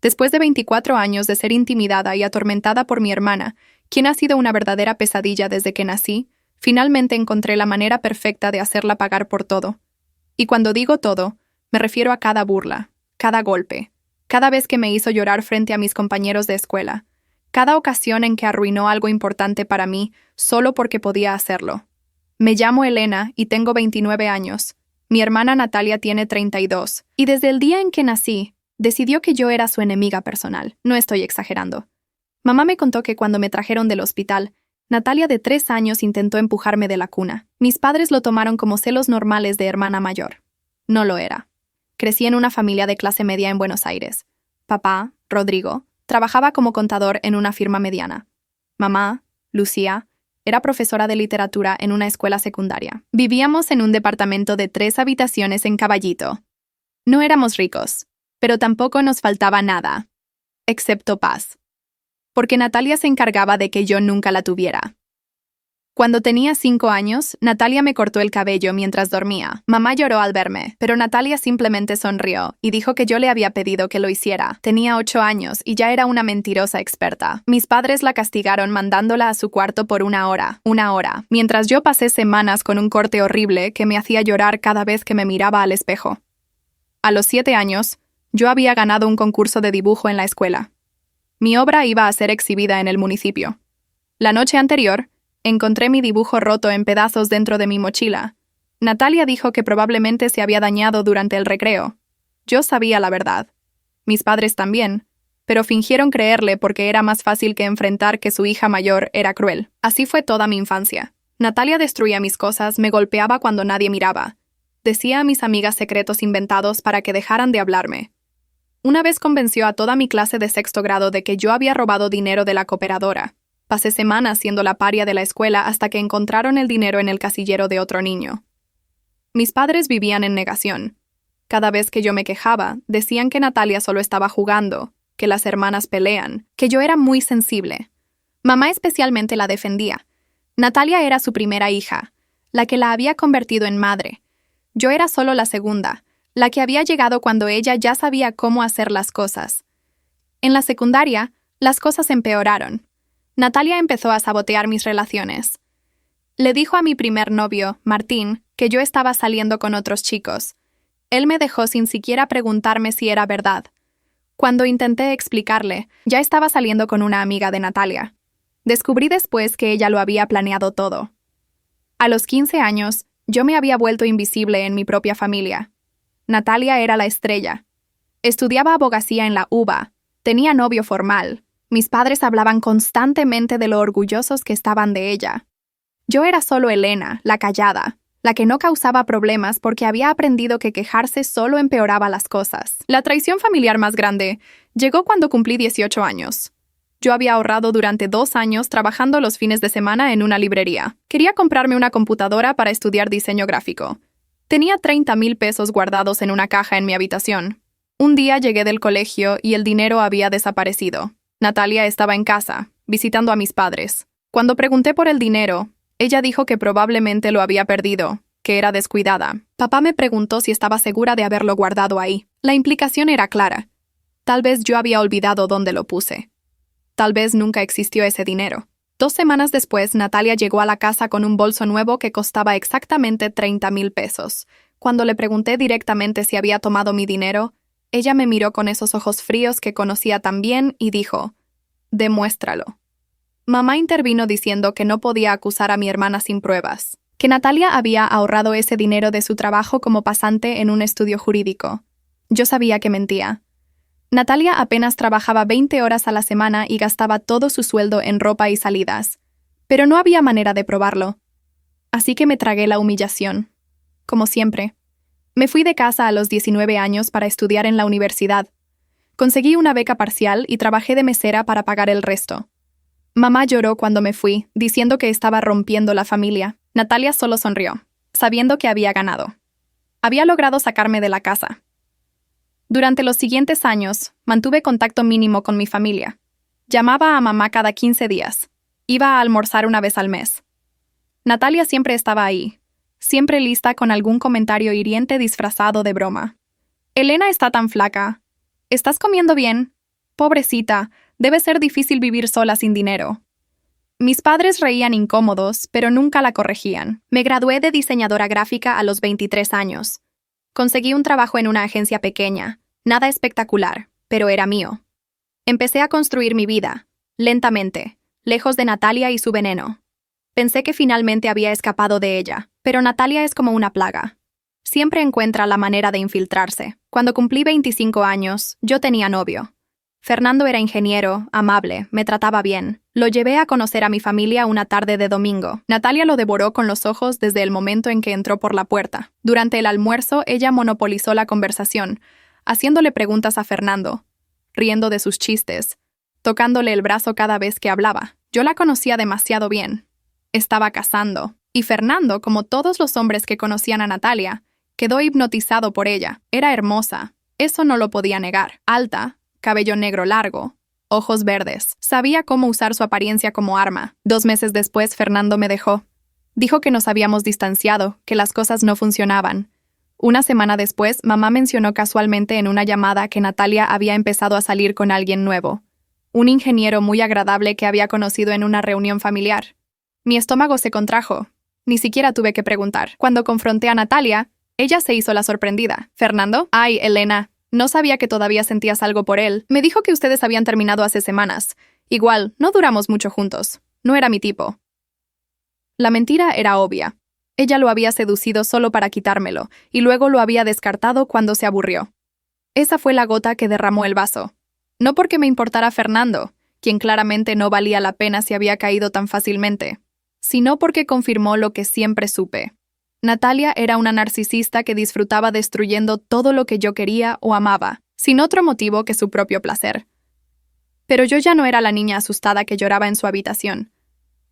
Después de 24 años de ser intimidada y atormentada por mi hermana, quien ha sido una verdadera pesadilla desde que nací, finalmente encontré la manera perfecta de hacerla pagar por todo. Y cuando digo todo, me refiero a cada burla, cada golpe, cada vez que me hizo llorar frente a mis compañeros de escuela, cada ocasión en que arruinó algo importante para mí solo porque podía hacerlo. Me llamo Elena y tengo 29 años. Mi hermana Natalia tiene 32, y desde el día en que nací, decidió que yo era su enemiga personal. No estoy exagerando. Mamá me contó que cuando me trajeron del hospital, Natalia de 3 años intentó empujarme de la cuna. Mis padres lo tomaron como celos normales de hermana mayor. No lo era. Crecí en una familia de clase media en Buenos Aires. Papá, Rodrigo, trabajaba como contador en una firma mediana. Mamá, Lucía, era profesora de literatura en una escuela secundaria. Vivíamos en un departamento de 3 habitaciones en Caballito. No éramos ricos, pero tampoco nos faltaba nada, excepto paz. Porque Natalia se encargaba de que yo nunca la tuviera. Cuando tenía 5 años, Natalia me cortó el cabello mientras dormía. Mamá lloró al verme, pero Natalia simplemente sonrió y dijo que yo le había pedido que lo hiciera. Tenía 8 años y ya era una mentirosa experta. Mis padres la castigaron mandándola a su cuarto por una hora, mientras yo pasé semanas con un corte horrible que me hacía llorar cada vez que me miraba al espejo. A los 7 años, yo había ganado un concurso de dibujo en la escuela. Mi obra iba a ser exhibida en el municipio. La noche anterior, encontré mi dibujo roto en pedazos dentro de mi mochila. Natalia dijo que probablemente se había dañado durante el recreo. Yo sabía la verdad. Mis padres también, pero fingieron creerle porque era más fácil que enfrentar que su hija mayor era cruel. Así fue toda mi infancia. Natalia destruía mis cosas, me golpeaba cuando nadie miraba. Decía a mis amigas secretos inventados para que dejaran de hablarme. Una vez convenció a toda mi clase de 6º grado de que yo había robado dinero de la cooperadora. Pasé semanas siendo la paria de la escuela hasta que encontraron el dinero en el casillero de otro niño. Mis padres vivían en negación. Cada vez que yo me quejaba, decían que Natalia solo estaba jugando, que las hermanas pelean, que yo era muy sensible. Mamá especialmente la defendía. Natalia era su primera hija, la que la había convertido en madre. Yo era solo la segunda, la que había llegado cuando ella ya sabía cómo hacer las cosas. En la secundaria, las cosas empeoraron. Natalia empezó a sabotear mis relaciones. Le dijo a mi primer novio, Martín, que yo estaba saliendo con otros chicos. Él me dejó sin siquiera preguntarme si era verdad. Cuando intenté explicarle, ya estaba saliendo con una amiga de Natalia. Descubrí después que ella lo había planeado todo. A los 15 años, yo me había vuelto invisible en mi propia familia. Natalia era la estrella. Estudiaba abogacía en la UBA. Tenía novio formal. Mis padres hablaban constantemente de lo orgullosos que estaban de ella. Yo era solo Elena, la callada, la que no causaba problemas porque había aprendido que quejarse solo empeoraba las cosas. La traición familiar más grande llegó cuando cumplí 18 años. Yo había ahorrado durante 2 años trabajando los fines de semana en una librería. Quería comprarme una computadora para estudiar diseño gráfico. Tenía 30,000 pesos guardados en una caja en mi habitación. Un día llegué del colegio y el dinero había desaparecido. Natalia estaba en casa, visitando a mis padres. Cuando pregunté por el dinero, ella dijo que probablemente lo había perdido, que era descuidada. Papá me preguntó si estaba segura de haberlo guardado ahí. La implicación era clara. Tal vez yo había olvidado dónde lo puse. Tal vez nunca existió ese dinero. 2 semanas después, Natalia llegó a la casa con un bolso nuevo que costaba exactamente 30,000 pesos. Cuando le pregunté directamente si había tomado mi dinero, ella me miró con esos ojos fríos que conocía tan bien y dijo, «Demuéstralo». Mamá intervino diciendo que no podía acusar a mi hermana sin pruebas, que Natalia había ahorrado ese dinero de su trabajo como pasante en un estudio jurídico. Yo sabía que mentía. Natalia apenas trabajaba 20 horas a la semana y gastaba todo su sueldo en ropa y salidas, pero no había manera de probarlo. Así que me tragué la humillación. Como siempre. Me fui de casa a los 19 años para estudiar en la universidad. Conseguí una beca parcial y trabajé de mesera para pagar el resto. Mamá lloró cuando me fui, diciendo que estaba rompiendo la familia. Natalia solo sonrió, sabiendo que había ganado. Había logrado sacarme de la casa. Durante los siguientes años, mantuve contacto mínimo con mi familia. Llamaba a mamá cada 15 días. Iba a almorzar una vez al mes. Natalia siempre estaba ahí, siempre lista con algún comentario hiriente disfrazado de broma. «Elena está tan flaca. ¿Estás comiendo bien? Pobrecita, debe ser difícil vivir sola sin dinero. Mis padres reían incómodos, pero nunca la corregían. Me gradué de diseñadora gráfica a los 23 años. Conseguí un trabajo en una agencia pequeña, nada espectacular, pero era mío. Empecé a construir mi vida, lentamente, lejos de Natalia y su veneno. Pensé que finalmente había escapado de ella, pero Natalia es como una plaga. Siempre encuentra la manera de infiltrarse. Cuando cumplí 25 años, yo tenía novio. Fernando era ingeniero, amable, me trataba bien. Lo llevé a conocer a mi familia una tarde de domingo. Natalia lo devoró con los ojos desde el momento en que entró por la puerta. Durante el almuerzo, ella monopolizó la conversación, haciéndole preguntas a Fernando, riendo de sus chistes, tocándole el brazo cada vez que hablaba. Yo la conocía demasiado bien. Estaba casando. Y Fernando, como todos los hombres que conocían a Natalia, quedó hipnotizado por ella. Era hermosa. Eso no lo podía negar. Alta, cabello negro largo, ojos verdes. Sabía cómo usar su apariencia como arma. 2 meses después, Fernando me dejó. Dijo que nos habíamos distanciado, que las cosas no funcionaban. Una semana después, mamá mencionó casualmente en una llamada que Natalia había empezado a salir con alguien nuevo. Un ingeniero muy agradable que había conocido en una reunión familiar. Mi estómago se contrajo. Ni siquiera tuve que preguntar. Cuando confronté a Natalia, ella se hizo la sorprendida. ¿Fernando? Ay, Elena. No sabía que todavía sentías algo por él. Me dijo que ustedes habían terminado hace semanas. Igual, no duramos mucho juntos. No era mi tipo. La mentira era obvia. Ella lo había seducido solo para quitármelo, y luego lo había descartado cuando se aburrió. Esa fue la gota que derramó el vaso. No porque me importara Fernando, quien claramente no valía la pena si había caído tan fácilmente, sino porque confirmó lo que siempre supe. Natalia era una narcisista que disfrutaba destruyendo todo lo que yo quería o amaba, sin otro motivo que su propio placer. Pero yo ya no era la niña asustada que lloraba en su habitación.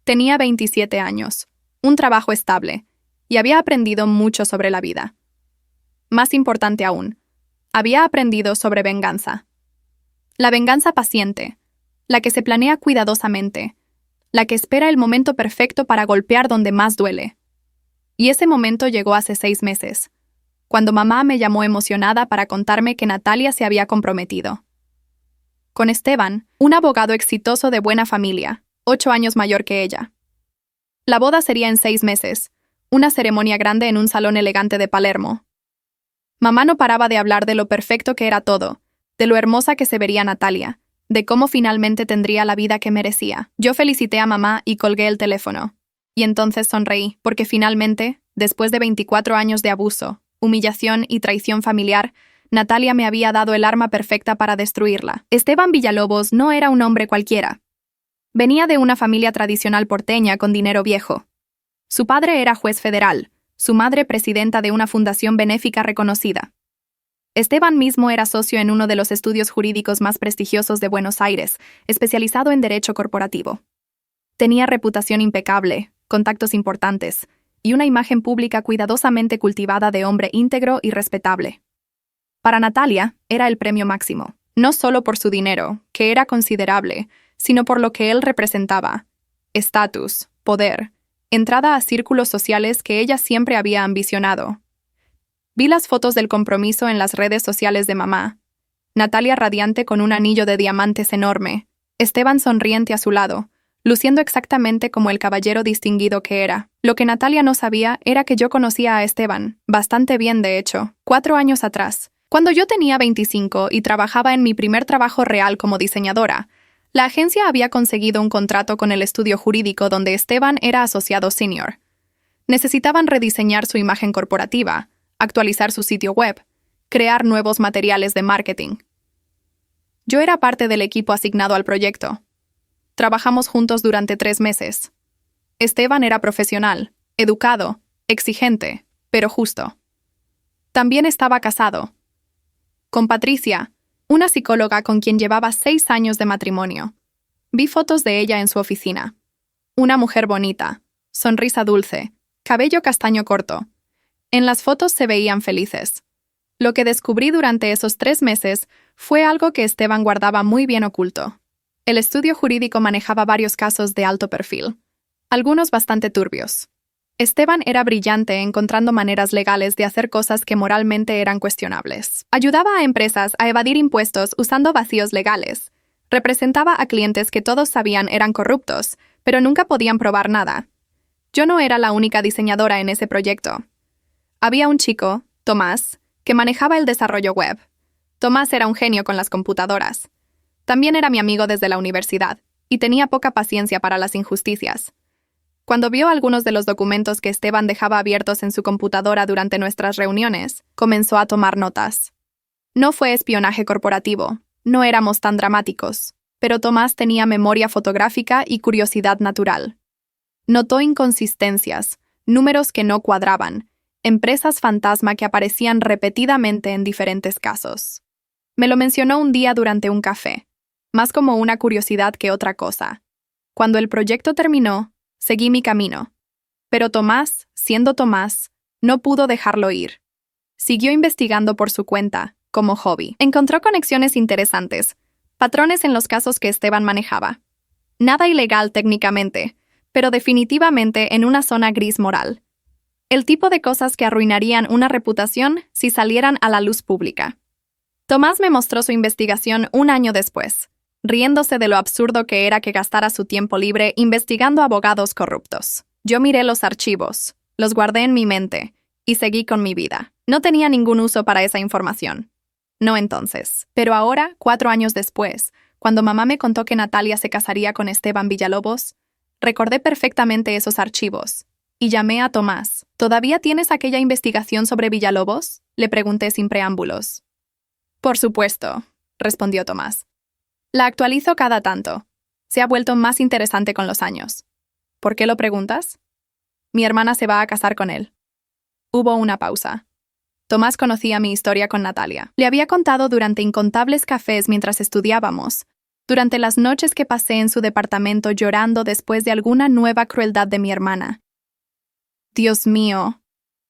Tenía 27 años, un trabajo estable, y había aprendido mucho sobre la vida. Más importante aún, había aprendido sobre venganza. La venganza paciente, la que se planea cuidadosamente, la que espera el momento perfecto para golpear donde más duele. Y ese momento llegó hace 6 meses, cuando mamá me llamó emocionada para contarme que Natalia se había comprometido. Con Esteban, un abogado exitoso de buena familia, 8 años mayor que ella. La boda sería en 6 meses, una ceremonia grande en un salón elegante de Palermo. Mamá no paraba de hablar de lo perfecto que era todo, de lo hermosa que se vería Natalia, de cómo finalmente tendría la vida que merecía. Yo felicité a mamá y colgué el teléfono. Y entonces sonreí, porque finalmente, después de 24 años de abuso, humillación y traición familiar, Natalia me había dado el arma perfecta para destruirla. Esteban Villalobos no era un hombre cualquiera. Venía de una familia tradicional porteña con dinero viejo. Su padre era juez federal, su madre presidenta de una fundación benéfica reconocida. Esteban mismo era socio en uno de los estudios jurídicos más prestigiosos de Buenos Aires, especializado en derecho corporativo. Tenía reputación impecable, contactos importantes, y una imagen pública cuidadosamente cultivada de hombre íntegro y respetable. Para Natalia, era el premio máximo, no solo por su dinero, que era considerable, sino por lo que él representaba: estatus, poder, entrada a círculos sociales que ella siempre había ambicionado. Vi las fotos del compromiso en las redes sociales de mamá. Natalia radiante con un anillo de diamantes enorme, Esteban sonriente a su lado, luciendo exactamente como el caballero distinguido que era. Lo que Natalia no sabía era que yo conocía a Esteban, bastante bien de hecho, 4 años atrás. Cuando yo tenía 25 y trabajaba en mi primer trabajo real como diseñadora, la agencia había conseguido un contrato con el estudio jurídico donde Esteban era asociado senior. Necesitaban rediseñar su imagen corporativa, actualizar su sitio web, crear nuevos materiales de marketing. Yo era parte del equipo asignado al proyecto. Trabajamos juntos durante 3 meses. Esteban era profesional, educado, exigente, pero justo. También estaba casado. Con Patricia, una psicóloga con quien llevaba 6 años de matrimonio. Vi fotos de ella en su oficina. Una mujer bonita, sonrisa dulce, cabello castaño corto. En las fotos se veían felices. Lo que descubrí durante esos 3 meses fue algo que Esteban guardaba muy bien oculto. El estudio jurídico manejaba varios casos de alto perfil, algunos bastante turbios. Esteban era brillante encontrando maneras legales de hacer cosas que moralmente eran cuestionables. Ayudaba a empresas a evadir impuestos usando vacíos legales, Representaba a clientes que todos sabían eran corruptos, pero nunca podían probar nada. Yo no era la única diseñadora en ese proyecto. Había un chico, Tomás, que manejaba el desarrollo web. Tomás era un genio con las computadoras. También era mi amigo desde la universidad, y tenía poca paciencia para las injusticias. Cuando vio algunos de los documentos que Esteban dejaba abiertos en su computadora durante nuestras reuniones, comenzó a tomar notas. No fue espionaje corporativo, no éramos tan dramáticos, pero Tomás tenía memoria fotográfica y curiosidad natural. Notó inconsistencias, números que no cuadraban, empresas fantasma que aparecían repetidamente en diferentes casos. Me lo mencionó un día durante un café, más como una curiosidad que otra cosa. Cuando el proyecto terminó, seguí mi camino. Pero Tomás, siendo Tomás, no pudo dejarlo ir. Siguió investigando por su cuenta, como hobby. Encontró conexiones interesantes, patrones en los casos que Esteban manejaba. Nada ilegal técnicamente, pero definitivamente en una zona gris moral. El tipo de cosas que arruinarían una reputación si salieran a la luz pública. Tomás me mostró su investigación un año después, riéndose de lo absurdo que era que gastara su tiempo libre investigando abogados corruptos. Yo miré los archivos, los guardé en mi mente y seguí con mi vida. No tenía ningún uso para esa información. No entonces. Pero ahora, 4 años después, cuando mamá me contó que Natalia se casaría con Esteban Villalobos, recordé perfectamente esos archivos y llamé a Tomás. ¿Todavía tienes aquella investigación sobre Villalobos?, le pregunté sin preámbulos. Por supuesto, respondió Tomás. La actualizo cada tanto. Se ha vuelto más interesante con los años. ¿Por qué lo preguntas? Mi hermana se va a casar con él. Hubo una pausa. Tomás conocía mi historia con Natalia. Le había contado durante incontables cafés mientras estudiábamos, durante las noches que pasé en su departamento llorando después de alguna nueva crueldad de mi hermana. Dios mío,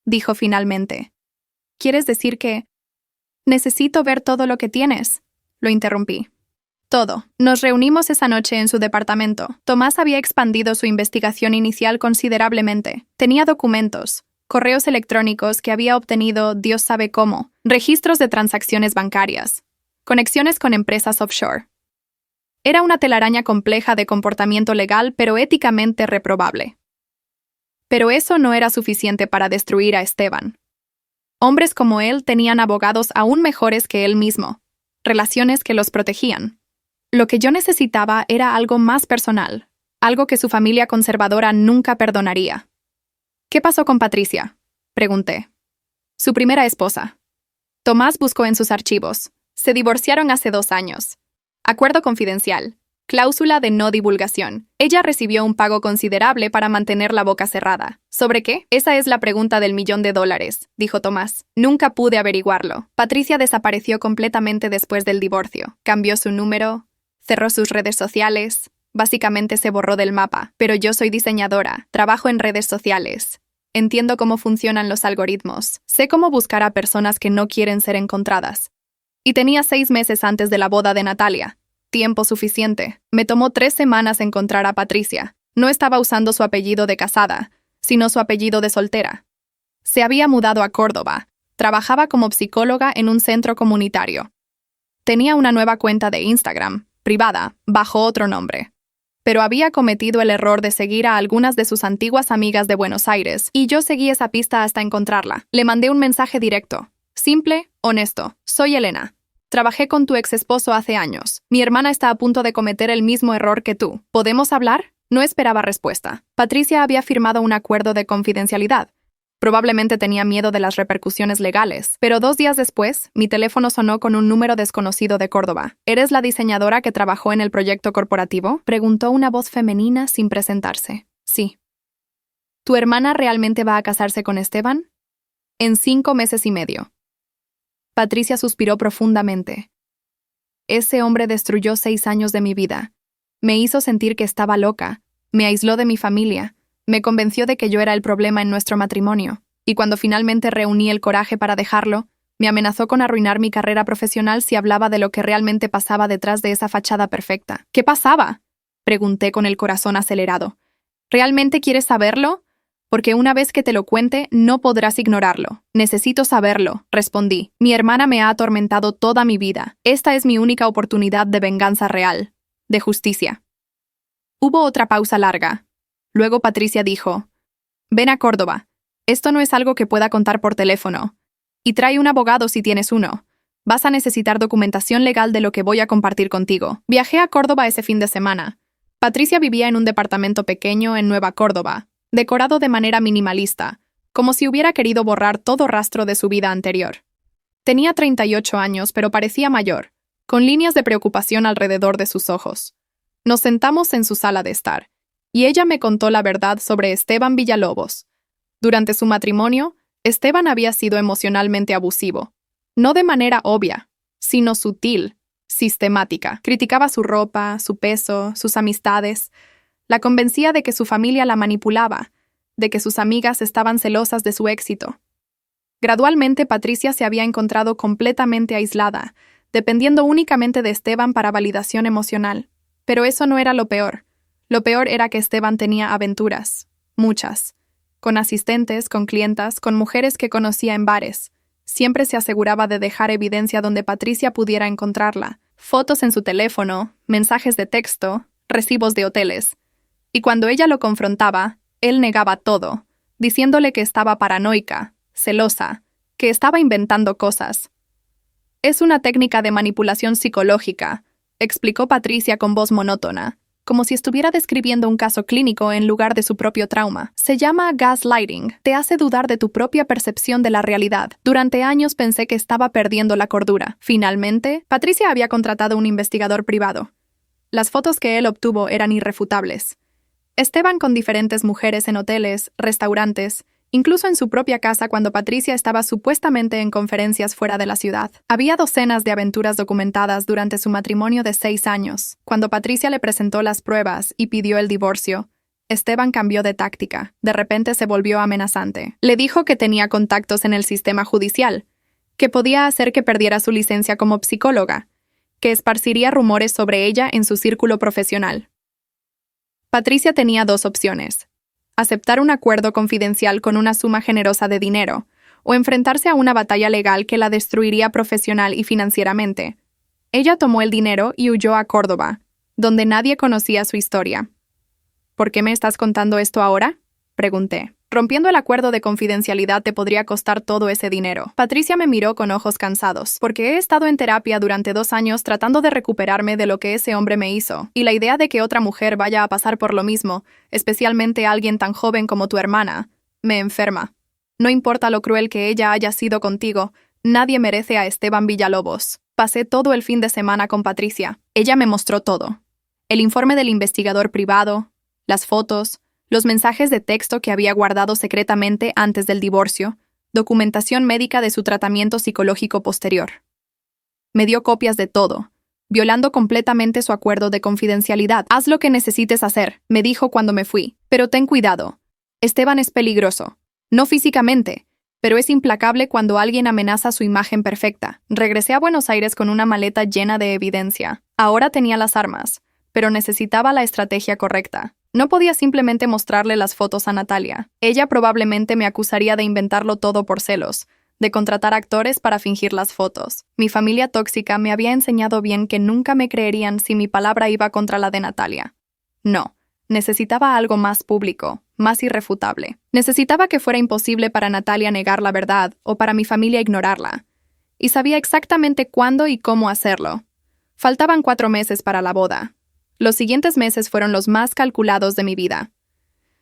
dijo finalmente. ¿Quieres decir que...? Necesito ver todo lo que tienes, lo interrumpí. Todo. Nos reunimos esa noche en su departamento. Tomás había expandido su investigación inicial considerablemente. Tenía documentos, correos electrónicos que había obtenido Dios sabe cómo, registros de transacciones bancarias, conexiones con empresas offshore. Era una telaraña compleja de comportamiento legal pero éticamente reprobable. Pero eso no era suficiente para destruir a Esteban. Hombres como él tenían abogados aún mejores que él mismo, relaciones que los protegían. Lo que yo necesitaba era algo más personal, algo que su familia conservadora nunca perdonaría. ¿Qué pasó con Patricia?, pregunté. Su primera esposa. Tomás buscó en sus archivos. Se divorciaron hace 2 años. Acuerdo confidencial. Cláusula de no divulgación. Ella recibió un pago considerable para mantener la boca cerrada. ¿Sobre qué? Esa es la pregunta del $1.000.000, dijo Tomás. Nunca pude averiguarlo. Patricia desapareció completamente después del divorcio. Cambió su número, cerró sus redes sociales, básicamente se borró del mapa. Pero yo soy diseñadora, trabajo en redes sociales. Entiendo cómo funcionan los algoritmos. Sé cómo buscar a personas que no quieren ser encontradas. Y tenía 6 meses antes de la boda de Natalia. Tiempo suficiente. Me tomó 3 semanas encontrar a Patricia. No estaba usando su apellido de casada, sino su apellido de soltera. Se había mudado a Córdoba. Trabajaba como psicóloga en un centro comunitario. Tenía una nueva cuenta de Instagram, privada, bajo otro nombre. Pero había cometido el error de seguir a algunas de sus antiguas amigas de Buenos Aires, y yo seguí esa pista hasta encontrarla. Le mandé un mensaje directo. Simple, honesto. Soy Elena. Trabajé con tu ex esposo hace años. Mi hermana está a punto de cometer el mismo error que tú. ¿Podemos hablar? No esperaba respuesta. Patricia había firmado un acuerdo de confidencialidad. Probablemente tenía miedo de las repercusiones legales, pero 2 días después, mi teléfono sonó con un número desconocido de Córdoba. ¿Eres la diseñadora que trabajó en el proyecto corporativo?, preguntó una voz femenina sin presentarse. Sí. ¿Tu hermana realmente va a casarse con Esteban? En 5 meses y medio. Patricia suspiró profundamente. Ese hombre destruyó 6 años de mi vida. Me hizo sentir que estaba loca, me aisló de mi familia, me convenció de que yo era el problema en nuestro matrimonio, y cuando finalmente reuní el coraje para dejarlo, me amenazó con arruinar mi carrera profesional si hablaba de lo que realmente pasaba detrás de esa fachada perfecta. ¿Qué pasaba?, pregunté con el corazón acelerado. ¿Realmente quieres saberlo? Porque una vez que te lo cuente, no podrás ignorarlo. Necesito saberlo, respondí. Mi hermana me ha atormentado toda mi vida. Esta es mi única oportunidad de venganza real, de justicia. Hubo otra pausa larga. Luego Patricia dijo: «Ven a Córdoba. Esto no es algo que pueda contar por teléfono. Y trae un abogado si tienes uno. Vas a necesitar documentación legal de lo que voy a compartir contigo». Viajé a Córdoba ese fin de semana. Patricia vivía en un departamento pequeño en Nueva Córdoba, decorado de manera minimalista, como si hubiera querido borrar todo rastro de su vida anterior. Tenía 38 años, pero parecía mayor, con líneas de preocupación alrededor de sus ojos. Nos sentamos en su sala de estar, y ella me contó la verdad sobre Esteban Villalobos. Durante su matrimonio, Esteban había sido emocionalmente abusivo, no de manera obvia, sino sutil, sistemática. Criticaba su ropa, su peso, sus amistades. La convencía de que su familia la manipulaba, de que sus amigas estaban celosas de su éxito. Gradualmente, Patricia se había encontrado completamente aislada, dependiendo únicamente de Esteban para validación emocional. Pero eso no era lo peor. Lo peor era que Esteban tenía aventuras, muchas, con asistentes, con clientas, con mujeres que conocía en bares. Siempre se aseguraba de dejar evidencia donde Patricia pudiera encontrarla: fotos en su teléfono, mensajes de texto, recibos de hoteles. Y cuando ella lo confrontaba, él negaba todo, diciéndole que estaba paranoica, celosa, que estaba inventando cosas. «Es una técnica de manipulación psicológica», explicó Patricia con voz monótona, como si estuviera describiendo un caso clínico en lugar de su propio trauma. «Se llama gaslighting. Te hace dudar de tu propia percepción de la realidad. Durante años pensé que estaba perdiendo la cordura. Finalmente, Patricia había contratado un investigador privado. Las fotos que él obtuvo eran irrefutables. Esteban con diferentes mujeres en hoteles, restaurantes, incluso en su propia casa cuando Patricia estaba supuestamente en conferencias fuera de la ciudad. Había docenas de aventuras documentadas durante su matrimonio de 6 años. Cuando Patricia le presentó las pruebas y pidió el divorcio, Esteban cambió de táctica. De repente se volvió amenazante. Le dijo que tenía contactos en el sistema judicial, que podía hacer que perdiera su licencia como psicóloga, que esparciría rumores sobre ella en su círculo profesional. Patricia tenía 2 opciones: aceptar un acuerdo confidencial con una suma generosa de dinero, o enfrentarse a una batalla legal que la destruiría profesional y financieramente. Ella tomó el dinero y huyó a Córdoba, donde nadie conocía su historia. «¿Por qué me estás contando esto ahora?», pregunté. «Rompiendo el acuerdo de confidencialidad te podría costar todo ese dinero». Patricia me miró con ojos cansados, porque he estado en terapia durante 2 años tratando de recuperarme de lo que ese hombre me hizo, y la idea de que otra mujer vaya a pasar por lo mismo, especialmente alguien tan joven como tu hermana, me enferma. No importa lo cruel que ella haya sido contigo, nadie merece a Esteban Villalobos. Pasé todo el fin de semana con Patricia. Ella me mostró todo: el informe del investigador privado, las fotos, los mensajes de texto que había guardado secretamente antes del divorcio, documentación médica de su tratamiento psicológico posterior. Me dio copias de todo, violando completamente su acuerdo de confidencialidad. «Haz lo que necesites hacer», me dijo cuando me fui, «pero ten cuidado. Esteban es peligroso. No físicamente, pero es implacable cuando alguien amenaza su imagen perfecta». Regresé a Buenos Aires con una maleta llena de evidencia. Ahora tenía las armas, pero necesitaba la estrategia correcta. No podía simplemente mostrarle las fotos a Natalia. Ella probablemente me acusaría de inventarlo todo por celos, de contratar actores para fingir las fotos. Mi familia tóxica me había enseñado bien que nunca me creerían si mi palabra iba contra la de Natalia. No, necesitaba algo más público, más irrefutable. Necesitaba que fuera imposible para Natalia negar la verdad o para mi familia ignorarla. Y sabía exactamente cuándo y cómo hacerlo. Faltaban 4 meses para la boda. Los siguientes meses fueron los más calculados de mi vida.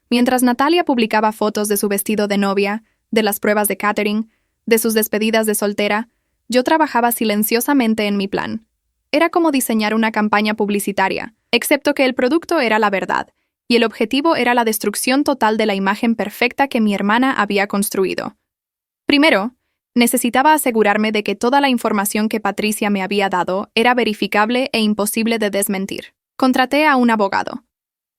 Mientras Natalia publicaba fotos de su vestido de novia, de las pruebas de catering, de sus despedidas de soltera, yo trabajaba silenciosamente en mi plan. Era como diseñar una campaña publicitaria, excepto que el producto era la verdad, y el objetivo era la destrucción total de la imagen perfecta que mi hermana había construido. Primero, necesitaba asegurarme de que toda la información que Patricia me había dado era verificable e imposible de desmentir. Contraté a un abogado.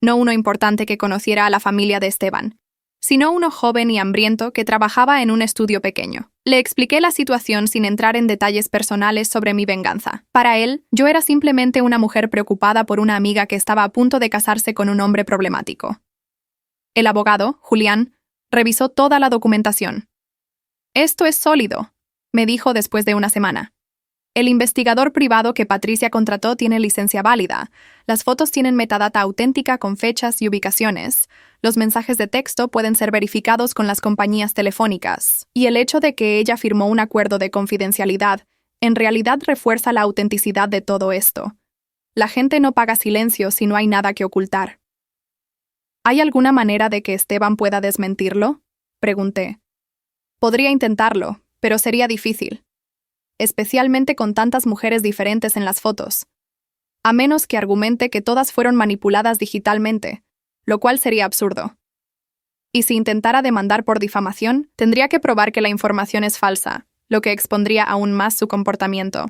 No uno importante que conociera a la familia de Esteban, sino uno joven y hambriento que trabajaba en un estudio pequeño. Le expliqué la situación sin entrar en detalles personales sobre mi venganza. Para él, yo era simplemente una mujer preocupada por una amiga que estaba a punto de casarse con un hombre problemático. El abogado, Julián, Revisó toda la documentación. Esto es sólido, me dijo después de una semana. El investigador privado que Patricia contrató tiene licencia válida. Las fotos tienen metadata auténtica con fechas y ubicaciones. Los mensajes de texto pueden ser verificados con las compañías telefónicas. Y el hecho de que ella firmó un acuerdo de confidencialidad en realidad refuerza la autenticidad de todo esto. La gente no paga silencio si no hay nada que ocultar. ¿Hay alguna manera de que Esteban pueda desmentirlo?, pregunté. Podría intentarlo, pero sería difícil, especialmente con tantas mujeres diferentes en las fotos, a menos que argumente que todas fueron manipuladas digitalmente, lo cual sería absurdo. Y si intentara demandar por difamación, tendría que probar que la información es falsa, lo que expondría aún más su comportamiento.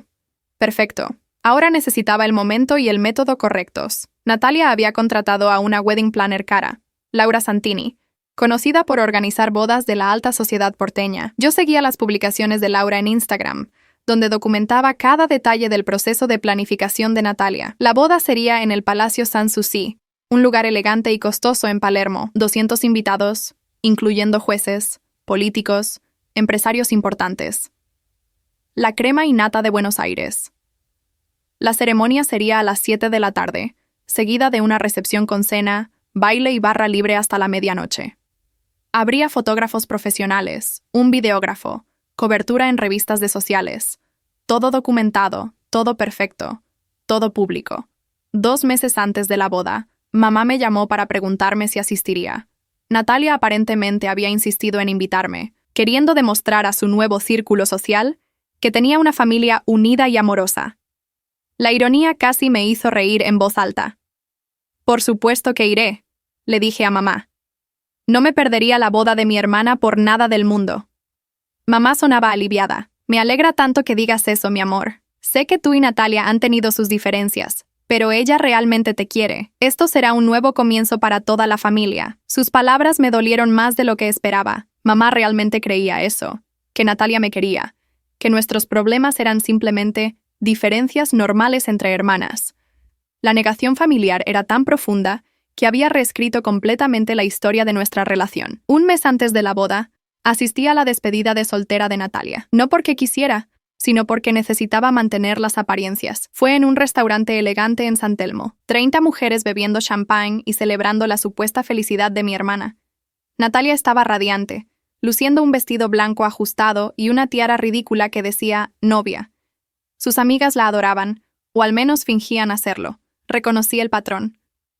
Perfecto. Ahora necesitaba el momento y el método correctos. Natalia había contratado a una wedding planner cara, Laura Santini, conocida por organizar bodas de la alta sociedad porteña. Yo seguía las publicaciones de Laura en Instagram, donde documentaba cada detalle del proceso de planificación de Natalia. La boda sería en el Palacio Sanssouci, un lugar elegante y costoso en Palermo. 200 invitados, incluyendo jueces, políticos, empresarios importantes. La crema y nata de Buenos Aires. La ceremonia sería a las 7 de la tarde, seguida de una recepción con cena, baile y barra libre hasta la medianoche. Habría fotógrafos profesionales, un videógrafo, cobertura en revistas de sociales. Todo documentado, todo perfecto, todo público. 2 meses antes de la boda, mamá me llamó para preguntarme si asistiría. Natalia aparentemente había insistido en invitarme, queriendo demostrar a su nuevo círculo social que tenía una familia unida y amorosa. La ironía casi me hizo reír en voz alta. Por supuesto que iré, le dije a mamá. No me perdería la boda de mi hermana por nada del mundo. Mamá sonaba aliviada. Me alegra tanto que digas eso, mi amor. Sé que tú y Natalia han tenido sus diferencias, pero ella realmente te quiere. Esto será un nuevo comienzo para toda la familia. Sus palabras me dolieron más de lo que esperaba. Mamá realmente creía eso, que Natalia me quería, que nuestros problemas eran simplemente diferencias normales entre hermanas. La negación familiar era tan profunda que había reescrito completamente la historia de nuestra relación. Un mes antes de la boda, asistí a la despedida de soltera de Natalia. No porque quisiera, sino porque necesitaba mantener las apariencias. Fue en un restaurante elegante en San Telmo. 30 mujeres bebiendo champán y celebrando la supuesta felicidad de mi hermana. Natalia estaba radiante, luciendo un vestido blanco ajustado y una tiara ridícula que decía «novia». Sus amigas la adoraban, o al menos fingían hacerlo. Reconocí el patrón.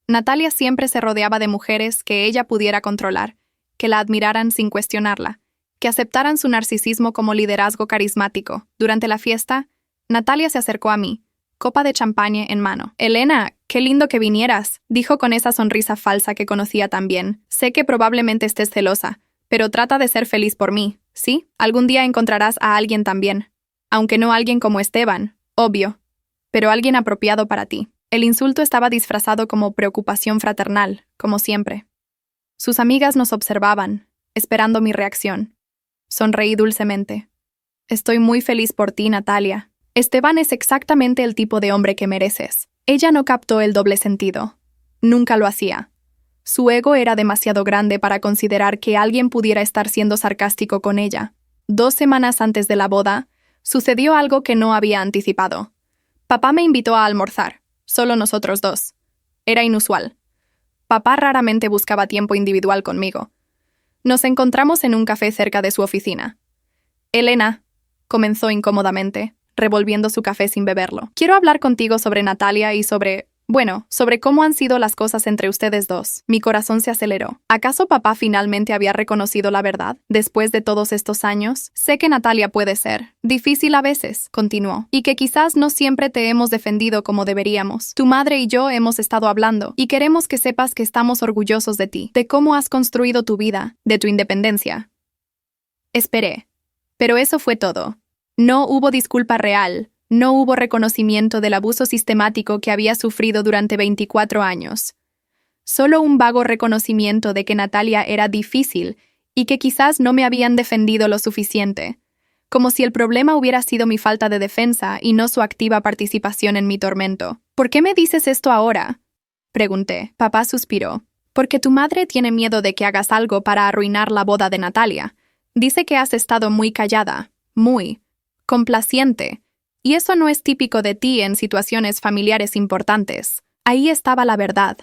Natalia siempre se rodeaba de mujeres que ella pudiera controlar, que la admiraran sin cuestionarla, que aceptaran su narcisismo como liderazgo carismático. Durante la fiesta, Natalia se acercó a mí, copa de champaña en mano. «Elena, qué lindo que vinieras», dijo con esa sonrisa falsa que conocía tan bien. «Sé que probablemente estés celosa, pero trata de ser feliz por mí, ¿sí? Algún día encontrarás a alguien también. Aunque no alguien como Esteban, obvio, pero alguien apropiado para ti». El insulto estaba disfrazado como preocupación fraternal, como siempre. Sus amigas nos observaban, esperando mi reacción. Sonreí dulcemente. «Estoy muy feliz por ti, Natalia. Esteban es exactamente el tipo de hombre que mereces». Ella no captó el doble sentido. Nunca lo hacía. Su ego era demasiado grande para considerar que alguien pudiera estar siendo sarcástico con ella. 2 semanas antes de la boda, sucedió algo que no había anticipado. Papá me invitó a almorzar. Solo nosotros dos. Era inusual. Papá raramente buscaba tiempo individual conmigo. Nos encontramos en un café cerca de su oficina. «Elena», comenzó incómodamente, revolviendo su café sin beberlo. «Quiero hablar contigo sobre Natalia y sobre cómo han sido las cosas entre ustedes dos». Mi corazón se aceleró. ¿Acaso papá finalmente había reconocido la verdad? Después de todos estos años, sé que Natalia puede ser difícil a veces, continuó, y que quizás no siempre te hemos defendido como deberíamos. Tu madre y yo hemos estado hablando, y queremos que sepas que estamos orgullosos de ti, de cómo has construido tu vida, de tu independencia. Esperé. Pero eso fue todo. No hubo disculpa real. No hubo reconocimiento del abuso sistemático que había sufrido durante 24 años. Solo un vago reconocimiento de que Natalia era difícil y que quizás no me habían defendido lo suficiente, como si el problema hubiera sido mi falta de defensa y no su activa participación en mi tormento. «¿Por qué me dices esto ahora?», pregunté. Papá suspiró. Porque tu madre tiene miedo de que hagas algo para arruinar la boda de Natalia. Dice que has estado muy callada, muy complaciente. Y eso no es típico de ti en situaciones familiares importantes. Ahí estaba la verdad.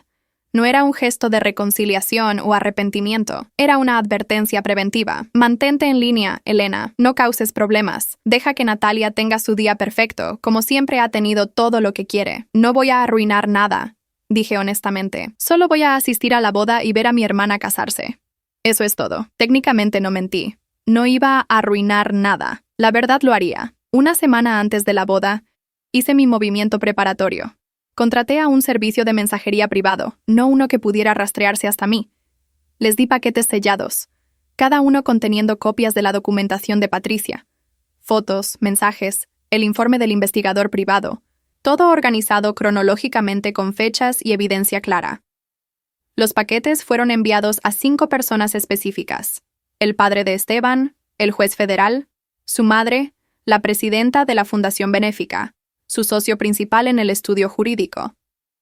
No era un gesto de reconciliación o arrepentimiento. Era una advertencia preventiva. Mantente en línea, Elena. No causes problemas. Deja que Natalia tenga su día perfecto, como siempre ha tenido todo lo que quiere. No voy a arruinar nada, dije honestamente. Solo voy a asistir a la boda y ver a mi hermana casarse. Eso es todo. Técnicamente no mentí. No iba a arruinar nada. La verdad lo haría. Una semana antes de la boda, hice mi movimiento preparatorio. Contraté a un servicio de mensajería privado, no uno que pudiera rastrearse hasta mí. Les di paquetes sellados, cada uno conteniendo copias de la documentación de Patricia, fotos, mensajes, el informe del investigador privado, todo organizado cronológicamente con fechas y evidencia clara. Los paquetes fueron enviados a 5 personas específicas: el padre de Esteban, el juez federal, su madre, la presidenta de la Fundación Benéfica, su socio principal en el estudio jurídico,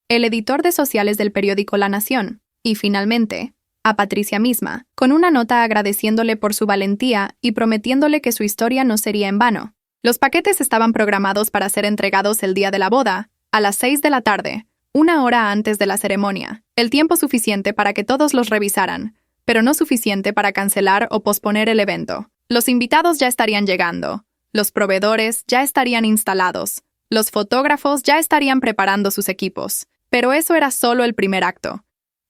el editor de sociales del periódico La Nación, y finalmente, a Patricia misma, con una nota agradeciéndole por su valentía y prometiéndole que su historia no sería en vano. Los paquetes estaban programados para ser entregados el día de la boda, a las 6 de la tarde, 1 hora antes de la ceremonia, el tiempo suficiente para que todos los revisaran, pero no suficiente para cancelar o posponer el evento. Los invitados ya estarían llegando, los proveedores ya estarían instalados, los fotógrafos ya estarían preparando sus equipos, pero eso era solo el primer acto.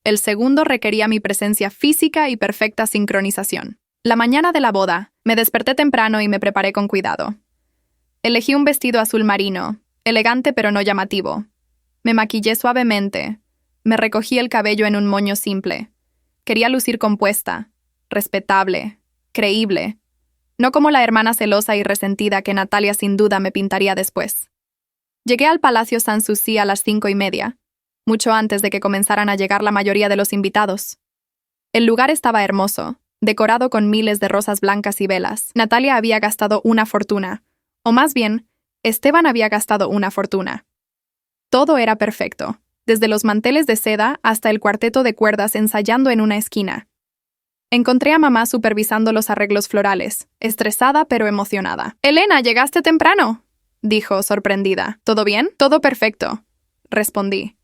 El segundo requería mi presencia física y perfecta sincronización. La mañana de la boda, me desperté temprano y me preparé con cuidado. Elegí un vestido azul marino, elegante pero no llamativo. Me maquillé suavemente. Me recogí el cabello en un moño simple. Quería lucir compuesta, respetable, creíble. No como la hermana celosa y resentida que Natalia sin duda me pintaría después. Llegué al Palacio Sanssouci a las 5:30, mucho antes de que comenzaran a llegar la mayoría de los invitados. El lugar estaba hermoso, decorado con miles de rosas blancas y velas. Natalia había gastado una fortuna, o más bien, Esteban había gastado una fortuna. Todo era perfecto, desde los manteles de seda hasta el cuarteto de cuerdas ensayando en una esquina. Encontré a mamá supervisando los arreglos florales, estresada pero emocionada. «Elena, llegaste temprano», dijo, sorprendida. «¿Todo bien?» «Todo perfecto», respondí.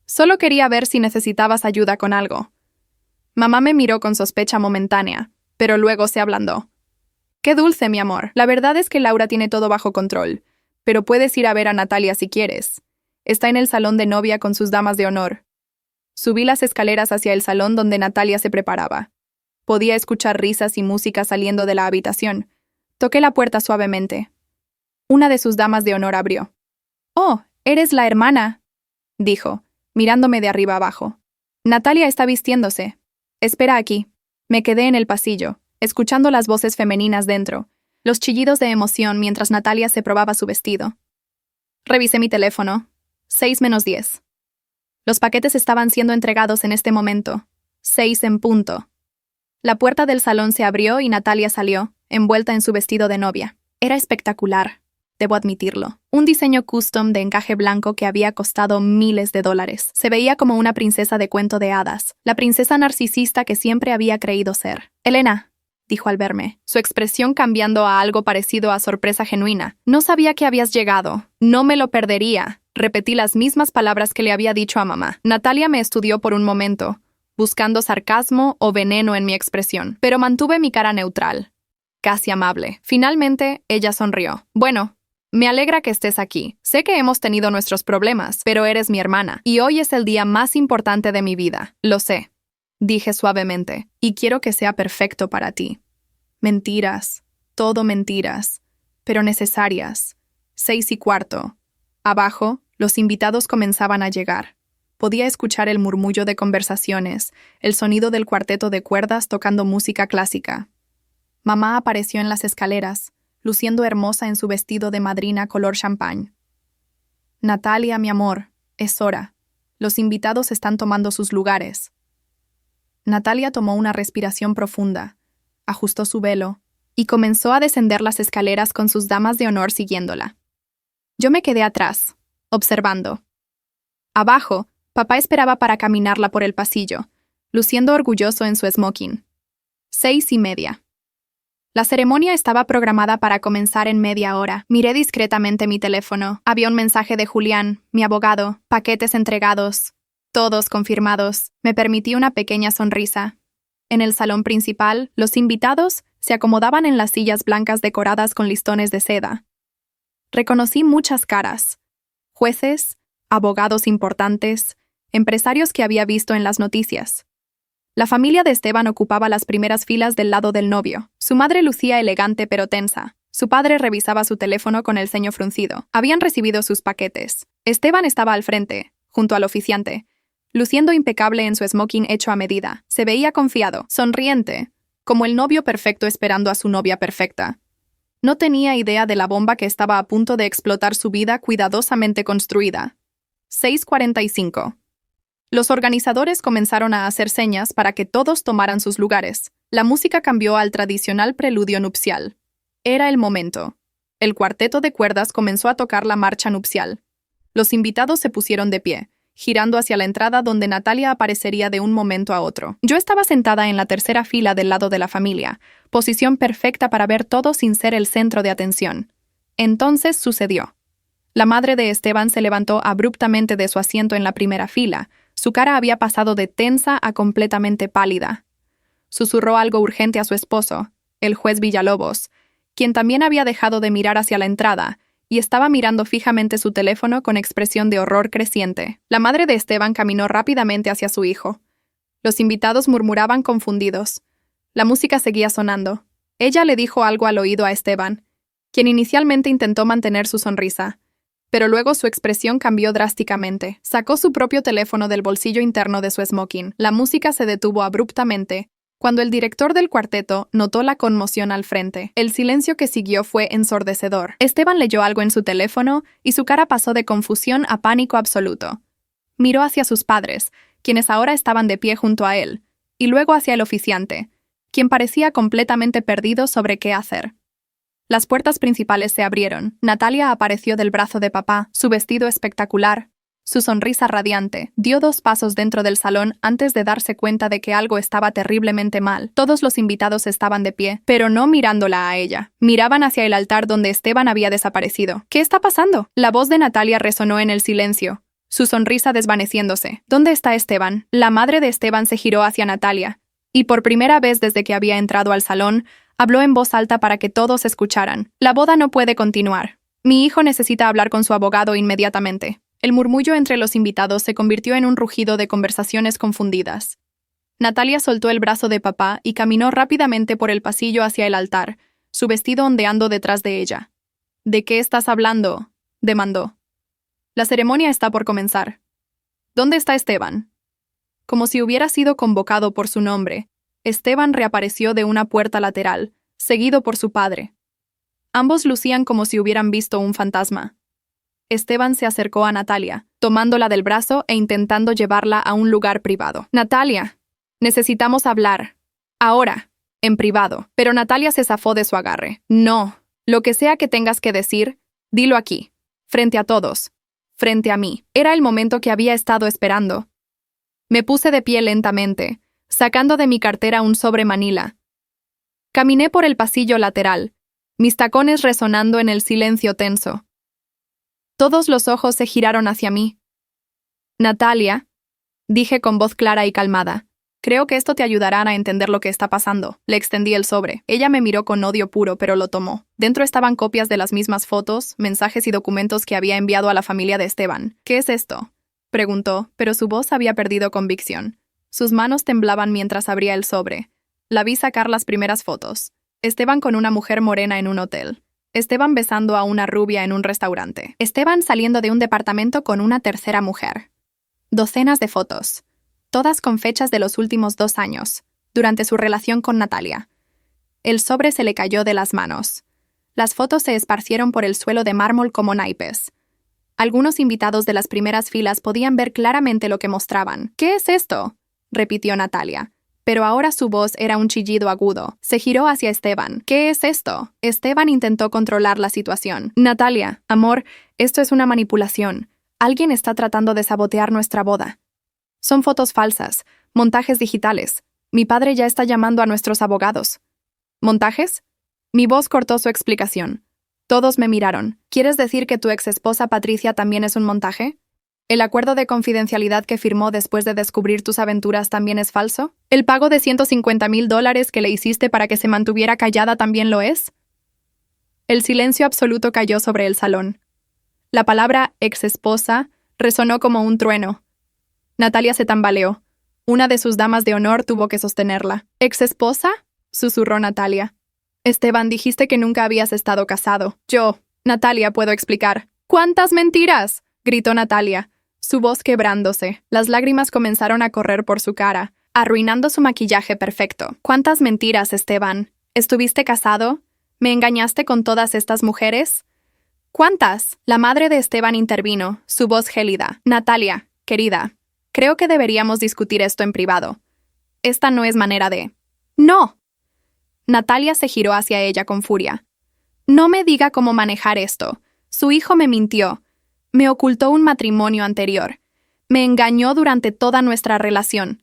«Solo quería ver si necesitabas ayuda con algo». Mamá me miró con sospecha momentánea, pero luego se ablandó. «Qué dulce, mi amor. La verdad es que Laura tiene todo bajo control, pero puedes ir a ver a Natalia si quieres. Está en el salón de novia con sus damas de honor». Subí las escaleras hacia el salón donde Natalia se preparaba. Podía escuchar risas y música saliendo de la habitación. Toqué la puerta suavemente. Una de sus damas de honor abrió. «Oh, eres la hermana», dijo, mirándome de arriba abajo. «Natalia está vistiéndose. Espera aquí». Me quedé en el pasillo, escuchando las voces femeninas dentro, los chillidos de emoción mientras Natalia se probaba su vestido. Revisé mi teléfono. 6:10. Los paquetes estaban siendo entregados en este momento. 6 en punto. La puerta del salón se abrió y Natalia salió, envuelta en su vestido de novia. Era espectacular, debo admitirlo. Un diseño custom de encaje blanco que había costado miles de dólares. Se veía como una princesa de cuento de hadas, la princesa narcisista que siempre había creído ser. «Elena», dijo al verme, su expresión cambiando a algo parecido a sorpresa genuina. «No sabía que habías llegado. No me lo perdería». Repetí las mismas palabras que le había dicho a mamá. Natalia me estudió por un momento, buscando sarcasmo o veneno en mi expresión, pero mantuve mi cara neutral, casi amable. Finalmente, ella sonrió. «Bueno, me alegra que estés aquí. Sé que hemos tenido nuestros problemas, pero eres mi hermana, y hoy es el día más importante de mi vida. Lo sé», dije suavemente, «y quiero que sea perfecto para ti». Mentiras, todo mentiras, pero necesarias. 6:15. Abajo, los invitados comenzaban a llegar. Podía escuchar el murmullo de conversaciones, el sonido del cuarteto de cuerdas tocando música clásica. Mamá apareció en las escaleras, luciendo hermosa en su vestido de madrina color champán. «Natalia, mi amor, es hora. Los invitados están tomando sus lugares». Natalia tomó una respiración profunda, ajustó su velo y comenzó a descender las escaleras con sus damas de honor siguiéndola. Yo me quedé atrás, observando. Abajo, papá esperaba para caminarla por el pasillo, luciendo orgulloso en su smoking. 6:30. La ceremonia estaba programada para comenzar en media hora. Miré discretamente mi teléfono. Había un mensaje de Julián, mi abogado, paquetes entregados, todos confirmados. Me permití una pequeña sonrisa. En el salón principal, los invitados se acomodaban en las sillas blancas decoradas con listones de seda. Reconocí muchas caras: jueces, abogados importantes, empresarios que había visto en las noticias. La familia de Esteban ocupaba las primeras filas del lado del novio. Su madre lucía elegante pero tensa. Su padre revisaba su teléfono con el ceño fruncido. Habían recibido sus paquetes. Esteban estaba al frente, junto al oficiante, luciendo impecable en su smoking hecho a medida. Se veía confiado, sonriente, como el novio perfecto esperando a su novia perfecta. No tenía idea de la bomba que estaba a punto de explotar su vida cuidadosamente construida. 6:45. Los organizadores comenzaron a hacer señas para que todos tomaran sus lugares. La música cambió al tradicional preludio nupcial. Era el momento. El cuarteto de cuerdas comenzó a tocar la marcha nupcial. Los invitados se pusieron de pie, girando hacia la entrada donde Natalia aparecería de un momento a otro. Yo estaba sentada en la tercera fila del lado de la familia, posición perfecta para ver todo sin ser el centro de atención. Entonces sucedió. La madre de Esteban se levantó abruptamente de su asiento en la primera fila. Su cara había pasado de tensa a completamente pálida. Susurró algo urgente a su esposo, el juez Villalobos, quien también había dejado de mirar hacia la entrada y estaba mirando fijamente su teléfono con expresión de horror creciente. La madre de Esteban caminó rápidamente hacia su hijo. Los invitados murmuraban confundidos. La música seguía sonando. Ella le dijo algo al oído a Esteban, quien inicialmente intentó mantener su sonrisa, pero luego su expresión cambió drásticamente. Sacó su propio teléfono del bolsillo interno de su smoking. La música se detuvo abruptamente cuando el director del cuarteto notó la conmoción al frente. El silencio que siguió fue ensordecedor. Esteban leyó algo en su teléfono y su cara pasó de confusión a pánico absoluto. Miró hacia sus padres, quienes ahora estaban de pie junto a él, y luego hacia el oficiante, quien parecía completamente perdido sobre qué hacer. Las puertas principales se abrieron. Natalia apareció del brazo de papá, su vestido espectacular, su sonrisa radiante. Dio 2 pasos dentro del salón antes de darse cuenta de que algo estaba terriblemente mal. Todos los invitados estaban de pie, pero no mirándola a ella. Miraban hacia el altar donde Esteban había desaparecido. ¿Qué está pasando? La voz de Natalia resonó en el silencio, su sonrisa desvaneciéndose. ¿Dónde está Esteban? La madre de Esteban se giró hacia Natalia, y por primera vez desde que había entrado al salón, habló en voz alta para que todos escucharan. La boda no puede continuar. Mi hijo necesita hablar con su abogado inmediatamente. El murmullo entre los invitados se convirtió en un rugido de conversaciones confundidas. Natalia soltó el brazo de papá y caminó rápidamente por el pasillo hacia el altar, su vestido ondeando detrás de ella. ¿De qué estás hablando?, demandó. La ceremonia está por comenzar. ¿Dónde está Esteban? Como si hubiera sido convocado por su nombre, Esteban reapareció de una puerta lateral, seguido por su padre. Ambos lucían como si hubieran visto un fantasma. Esteban se acercó a Natalia, tomándola del brazo e intentando llevarla a un lugar privado. Natalia, necesitamos hablar. Ahora, en privado. Pero Natalia se zafó de su agarre. No, lo que sea que tengas que decir, dilo aquí, frente a todos, frente a mí. Era el momento que había estado esperando. Me puse de pie lentamente, sacando de mi cartera un sobre manila. Caminé por el pasillo lateral, mis tacones resonando en el silencio tenso. Todos los ojos se giraron hacia mí. Natalia, dije con voz clara y calmada, creo que esto te ayudará a entender lo que está pasando. Le extendí el sobre. Ella me miró con odio puro, pero lo tomó. Dentro estaban copias de las mismas fotos, mensajes y documentos que había enviado a la familia de Esteban. ¿Qué es esto?, preguntó, pero su voz había perdido convicción. Sus manos temblaban mientras abría el sobre. La vi sacar las primeras fotos. Esteban con una mujer morena en un hotel. Esteban besando a una rubia en un restaurante. Esteban saliendo de un departamento con una tercera mujer. Docenas de fotos, todas con fechas de los últimos 2 años, durante su relación con Natalia. El sobre se le cayó de las manos. Las fotos se esparcieron por el suelo de mármol como naipes. Algunos invitados de las primeras filas podían ver claramente lo que mostraban. ¿Qué es esto?, repitió Natalia. Pero ahora su voz era un chillido agudo. Se giró hacia Esteban. ¿Qué es esto? Esteban intentó controlar la situación. Natalia, amor, esto es una manipulación. Alguien está tratando de sabotear nuestra boda. Son fotos falsas, Montajes digitales. Mi padre ya está llamando a nuestros abogados. ¿Montajes? Mi voz cortó su explicación. Todos me miraron. ¿Quieres decir que tu exesposa Patricia también es un montaje? ¿El acuerdo de confidencialidad que firmó después de descubrir tus aventuras también es falso? ¿El pago de $150,000 que le hiciste para que se mantuviera callada también lo es? El silencio absoluto cayó sobre el salón. La palabra exesposa resonó como un trueno. Natalia se tambaleó. Una de sus damas de honor tuvo que sostenerla. ¿Exesposa?, susurró Natalia. Esteban, dijiste que nunca habías estado casado. Natalia, puedo explicar. ¿Cuántas mentiras?, gritó Natalia, su voz quebrándose. Las lágrimas comenzaron a correr por su cara, arruinando su maquillaje perfecto. ¿Cuántas mentiras, Esteban? ¿Estuviste casado? ¿Me engañaste con todas estas mujeres? ¿Cuántas? La madre de Esteban intervino, su voz gélida. Natalia, querida, creo que deberíamos discutir esto en privado. Esta no es manera de... ¡No! Natalia se giró hacia ella con furia. No me diga cómo manejar esto. Su hijo me mintió. Me ocultó un matrimonio anterior. Me engañó durante toda nuestra relación.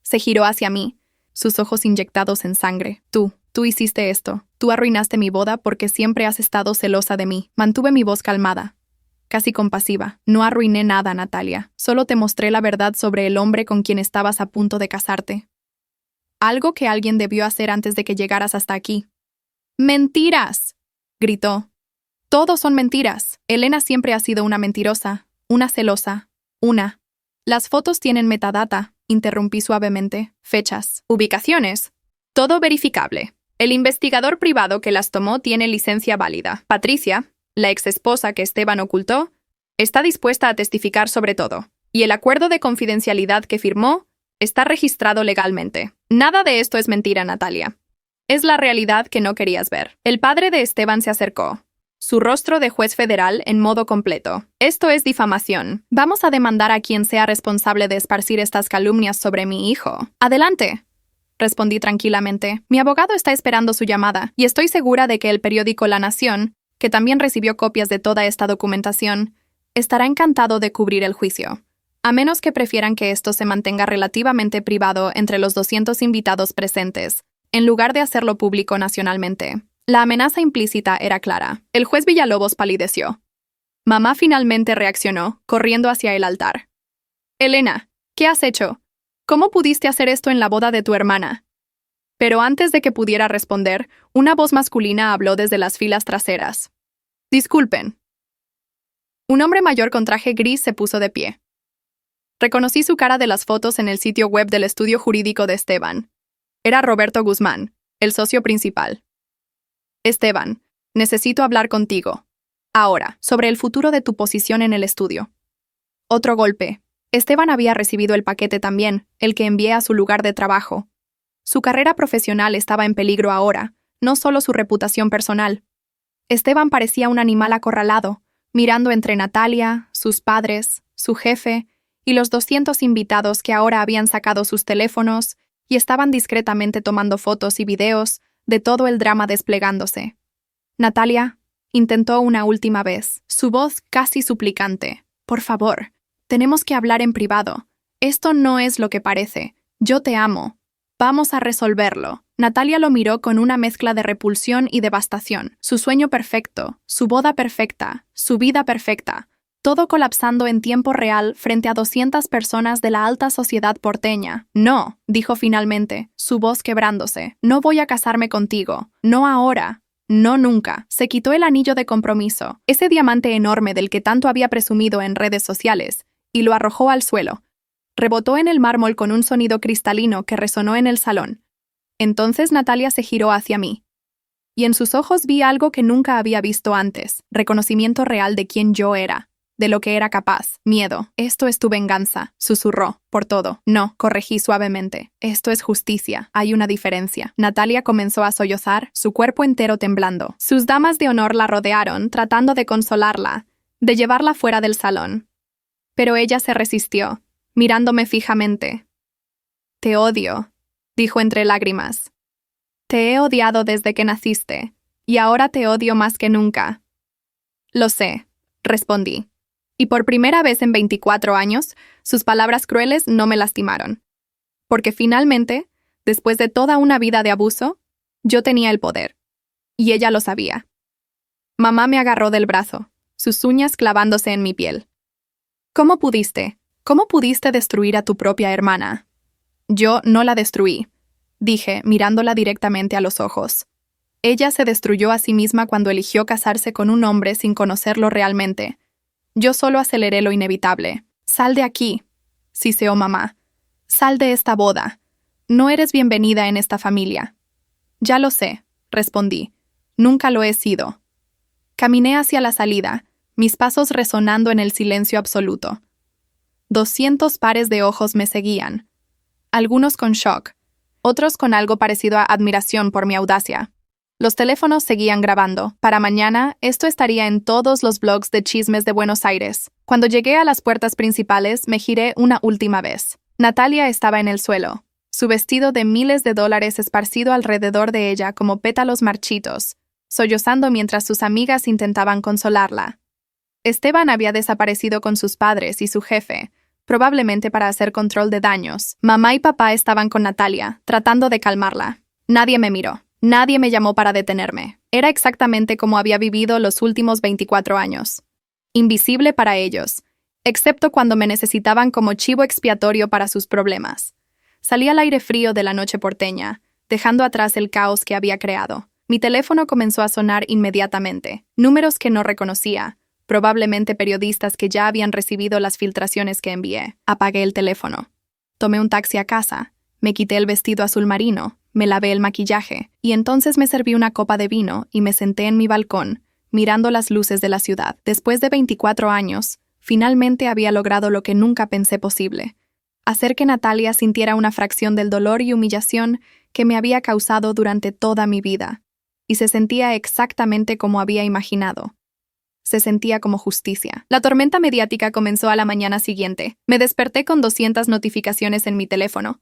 Se giró hacia mí, sus ojos inyectados en sangre. Tú hiciste esto. Tú arruinaste mi boda porque siempre has estado celosa de mí. Mantuve mi voz calmada, casi compasiva. No arruiné nada, Natalia. Solo te mostré la verdad sobre el hombre con quien estabas a punto de casarte. Algo que alguien debió hacer antes de que llegaras hasta aquí. ¡Mentiras!, gritó. Todos son mentiras. Elena siempre ha sido una mentirosa, una celosa, una. Las fotos tienen metadata, interrumpí suavemente. Fechas, ubicaciones. Todo verificable. El investigador privado que las tomó tiene licencia válida. Patricia, la exesposa que Esteban ocultó, está dispuesta a testificar sobre todo. Y el acuerdo de confidencialidad que firmó está registrado legalmente. Nada de esto es mentira, Natalia. Es la realidad que no querías ver. El padre de Esteban se acercó, su rostro de juez federal en modo completo. Esto es difamación. Vamos a demandar a quien sea responsable de esparcir estas calumnias sobre mi hijo. Adelante, respondí tranquilamente. Mi abogado está esperando su llamada, y estoy segura de que el periódico La Nación, que también recibió copias de toda esta documentación, estará encantado de cubrir el juicio. A menos que prefieran que esto se mantenga relativamente privado entre los 200 invitados presentes, en lugar de hacerlo público nacionalmente. La amenaza implícita era clara. El juez Villalobos palideció. Mamá finalmente reaccionó, corriendo hacia el altar. Elena, ¿qué has hecho? ¿Cómo pudiste hacer esto en la boda de tu hermana? Pero antes de que pudiera responder, una voz masculina habló desde las filas traseras. Disculpen. Un hombre mayor con traje gris se puso de pie. Reconocí su cara de las fotos en el sitio web del estudio jurídico de Esteban. Era Roberto Guzmán, el socio principal. Esteban, necesito hablar contigo. Ahora, sobre el futuro de tu posición en el estudio. Otro golpe. Esteban había recibido el paquete también, el que envié a su lugar de trabajo. Su carrera profesional estaba en peligro ahora, no solo su reputación personal. Esteban parecía un animal acorralado, mirando entre Natalia, sus padres, su jefe y los 200 invitados que ahora habían sacado sus teléfonos y estaban discretamente tomando fotos y videos de todo el drama desplegándose. Natalia intentó una última vez, su voz casi suplicante. Por favor, tenemos que hablar en privado. Esto no es lo que parece. Yo te amo. Vamos a resolverlo. Natalia lo miró con una mezcla de repulsión y devastación. Su sueño perfecto, su boda perfecta, su vida perfecta. Todo colapsando en tiempo real frente a 200 personas de la alta sociedad porteña. No, dijo finalmente, su voz quebrándose. No voy a casarme contigo. No ahora. No nunca. Se quitó el anillo de compromiso, ese diamante enorme del que tanto había presumido en redes sociales, y lo arrojó al suelo. Rebotó en el mármol con un sonido cristalino que resonó en el salón. Entonces Natalia se giró hacia mí. Y en sus ojos vi algo que nunca había visto antes, reconocimiento real de quién yo era. De lo que era capaz. Miedo. Esto es tu venganza, susurró, por todo. No, corregí suavemente. Esto es justicia. Hay una diferencia. Natalia comenzó a sollozar, su cuerpo entero temblando. Sus damas de honor la rodearon, tratando de consolarla, de llevarla fuera del salón. Pero ella se resistió, mirándome fijamente. Te odio, dijo entre lágrimas. Te he odiado desde que naciste, y ahora te odio más que nunca. Lo sé, respondí. Y por primera vez en 24 años, sus palabras crueles no me lastimaron. porque finalmente, después de toda una vida de abuso, yo tenía el poder. Y ella lo sabía. Mamá me agarró del brazo, sus uñas clavándose en mi piel. ¿Cómo pudiste? ¿Cómo pudiste destruir a tu propia hermana? Yo no la destruí, dije, mirándola directamente a los ojos. Ella se destruyó a sí misma cuando eligió casarse con un hombre sin conocerlo realmente. Yo solo aceleré lo inevitable. Sal de aquí, siseó mamá. Sal de esta boda. No eres bienvenida en esta familia. Ya lo sé, respondí. Nunca lo he sido. Caminé hacia la salida, mis pasos resonando en el silencio absoluto. 200 pares de ojos me seguían. Algunos con shock, otros con algo parecido a admiración por mi audacia. Los teléfonos seguían grabando. Para mañana, esto estaría en todos los blogs de chismes de Buenos Aires. Cuando llegué a las puertas principales, me giré una última vez. Natalia estaba en el suelo, su vestido de miles de dólares esparcido alrededor de ella como pétalos marchitos, sollozando mientras sus amigas intentaban consolarla. Esteban había desaparecido con sus padres y su jefe, probablemente para hacer control de daños. Mamá y papá estaban con Natalia, tratando de calmarla. Nadie me miró. Nadie me llamó para detenerme. Era exactamente como había vivido los últimos 24 años. Invisible para ellos, excepto cuando me necesitaban como chivo expiatorio para sus problemas. Salí al aire frío de la noche porteña, dejando atrás el caos que había creado. Mi teléfono comenzó a sonar inmediatamente. Números que no reconocía, probablemente periodistas que ya habían recibido las filtraciones que envié. Apagué el teléfono. Tomé un taxi a casa, me quité el vestido azul marino, me lavé el maquillaje, y entonces me serví una copa de vino y me senté en mi balcón, mirando las luces de la ciudad. Después de 24 años, finalmente había logrado lo que nunca pensé posible: hacer que Natalia sintiera una fracción del dolor y humillación que me había causado durante toda mi vida, y se sentía exactamente como había imaginado. Se sentía como justicia. La tormenta mediática comenzó a la mañana siguiente. Me desperté con 200 notificaciones en mi teléfono.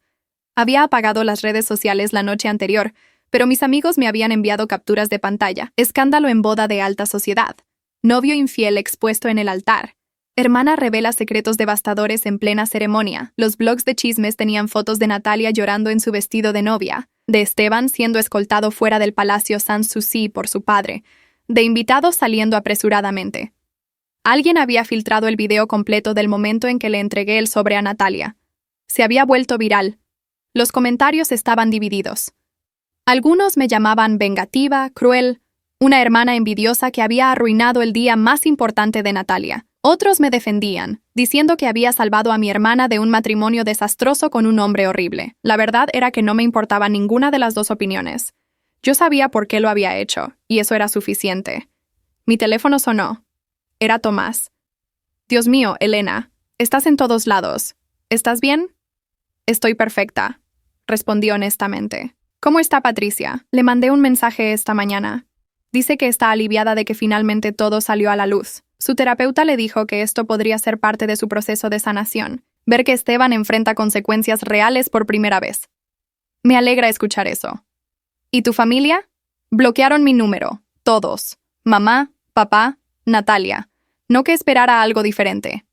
Había apagado las redes sociales la noche anterior, pero mis amigos me habían enviado capturas de pantalla. Escándalo en boda de alta sociedad. Novio infiel expuesto en el altar. Hermana revela secretos devastadores en plena ceremonia. Los blogs de chismes tenían fotos de Natalia llorando en su vestido de novia, de Esteban siendo escoltado fuera del Palacio Sanssouci por su padre, de invitados saliendo apresuradamente. Alguien había filtrado el video completo del momento en que le entregué el sobre a Natalia. Se había vuelto viral. Los comentarios estaban divididos. Algunos me llamaban vengativa, cruel, una hermana envidiosa que había arruinado el día más importante de Natalia. Otros me defendían, diciendo que había salvado a mi hermana de un matrimonio desastroso con un hombre horrible. La verdad era que no me importaba ninguna de las dos opiniones. Yo sabía por qué lo había hecho, y eso era suficiente. Mi teléfono sonó. Era Tomás. Dios mío, Elena, estás en todos lados. ¿Estás bien? Estoy perfecta, respondí honestamente. ¿Cómo está Patricia? Le mandé un mensaje esta mañana. Dice que está aliviada de que finalmente todo salió a la luz. Su terapeuta le dijo que esto podría ser parte de su proceso de sanación, ver que Esteban enfrenta consecuencias reales por primera vez. Me alegra escuchar eso. ¿Y tu familia? Bloquearon mi número, todos. Mamá, papá, Natalia. No que esperara algo diferente.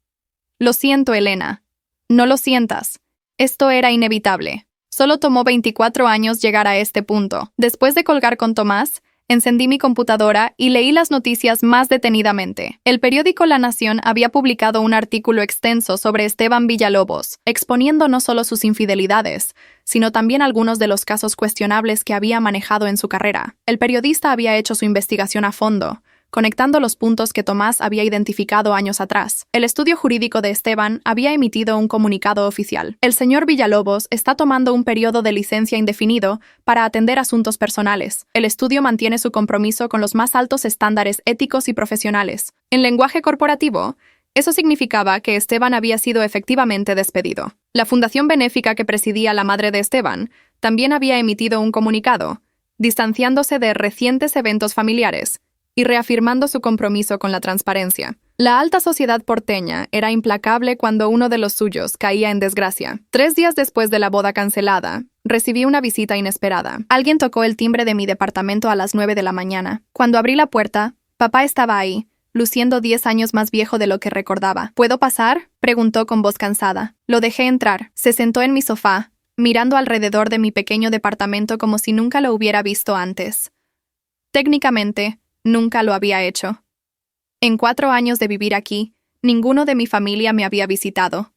Lo siento, Elena. No lo sientas. Esto era inevitable. Solo tomó 24 años llegar a este punto. Después de colgar con Tomás, encendí mi computadora y leí las noticias más detenidamente. El periódico La Nación había publicado un artículo extenso sobre Esteban Villalobos, exponiendo no solo sus infidelidades, sino también algunos de los casos cuestionables que había manejado en su carrera. El periodista había hecho su investigación a fondo, conectando los puntos que Tomás había identificado años atrás. El estudio jurídico de Esteban había emitido un comunicado oficial. El señor Villalobos está tomando un periodo de licencia indefinido para atender asuntos personales. El estudio mantiene su compromiso con los más altos estándares éticos y profesionales. En lenguaje corporativo, eso significaba que Esteban había sido efectivamente despedido. La fundación benéfica que presidía la madre de Esteban también había emitido un comunicado, distanciándose de recientes eventos familiares y reafirmando su compromiso con la transparencia. La alta sociedad porteña era implacable cuando uno de los suyos caía en desgracia. 3 días después de la boda cancelada, recibí una visita inesperada. Alguien tocó el timbre de mi departamento a las 9 de la mañana. Cuando abrí la puerta, papá estaba ahí, luciendo 10 años más viejo de lo que recordaba. ¿Puedo pasar?, preguntó con voz cansada. Lo dejé entrar. Se sentó en mi sofá, mirando alrededor de mi pequeño departamento como si nunca lo hubiera visto antes. Técnicamente, nunca lo había hecho. En 4 años de vivir aquí, ninguno de mi familia me había visitado.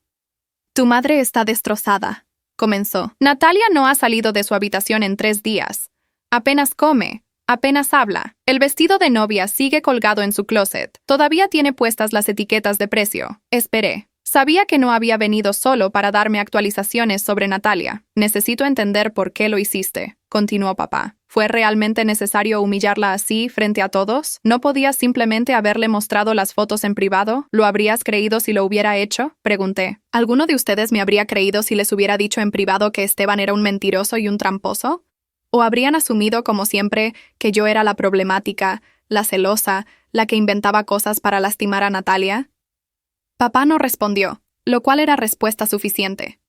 «Tu madre está destrozada», comenzó. «Natalia no ha salido de su habitación en 3 días. Apenas come, apenas habla. El vestido de novia sigue colgado en su closet. Todavía tiene puestas las etiquetas de precio. Esperé. Sabía que no había venido solo para darme actualizaciones sobre Natalia. Necesito entender por qué lo hiciste», continuó papá. ¿Fue realmente necesario humillarla así frente a todos? ¿No podías simplemente haberle mostrado las fotos en privado? ¿Lo habrías creído si lo hubiera hecho?, pregunté. ¿Alguno de ustedes me habría creído si les hubiera dicho en privado que Esteban era un mentiroso y un tramposo? ¿O habrían asumido, como siempre, que yo era la problemática, la celosa, la que inventaba cosas para lastimar a Natalia? Papá no respondió, lo cual era respuesta suficiente.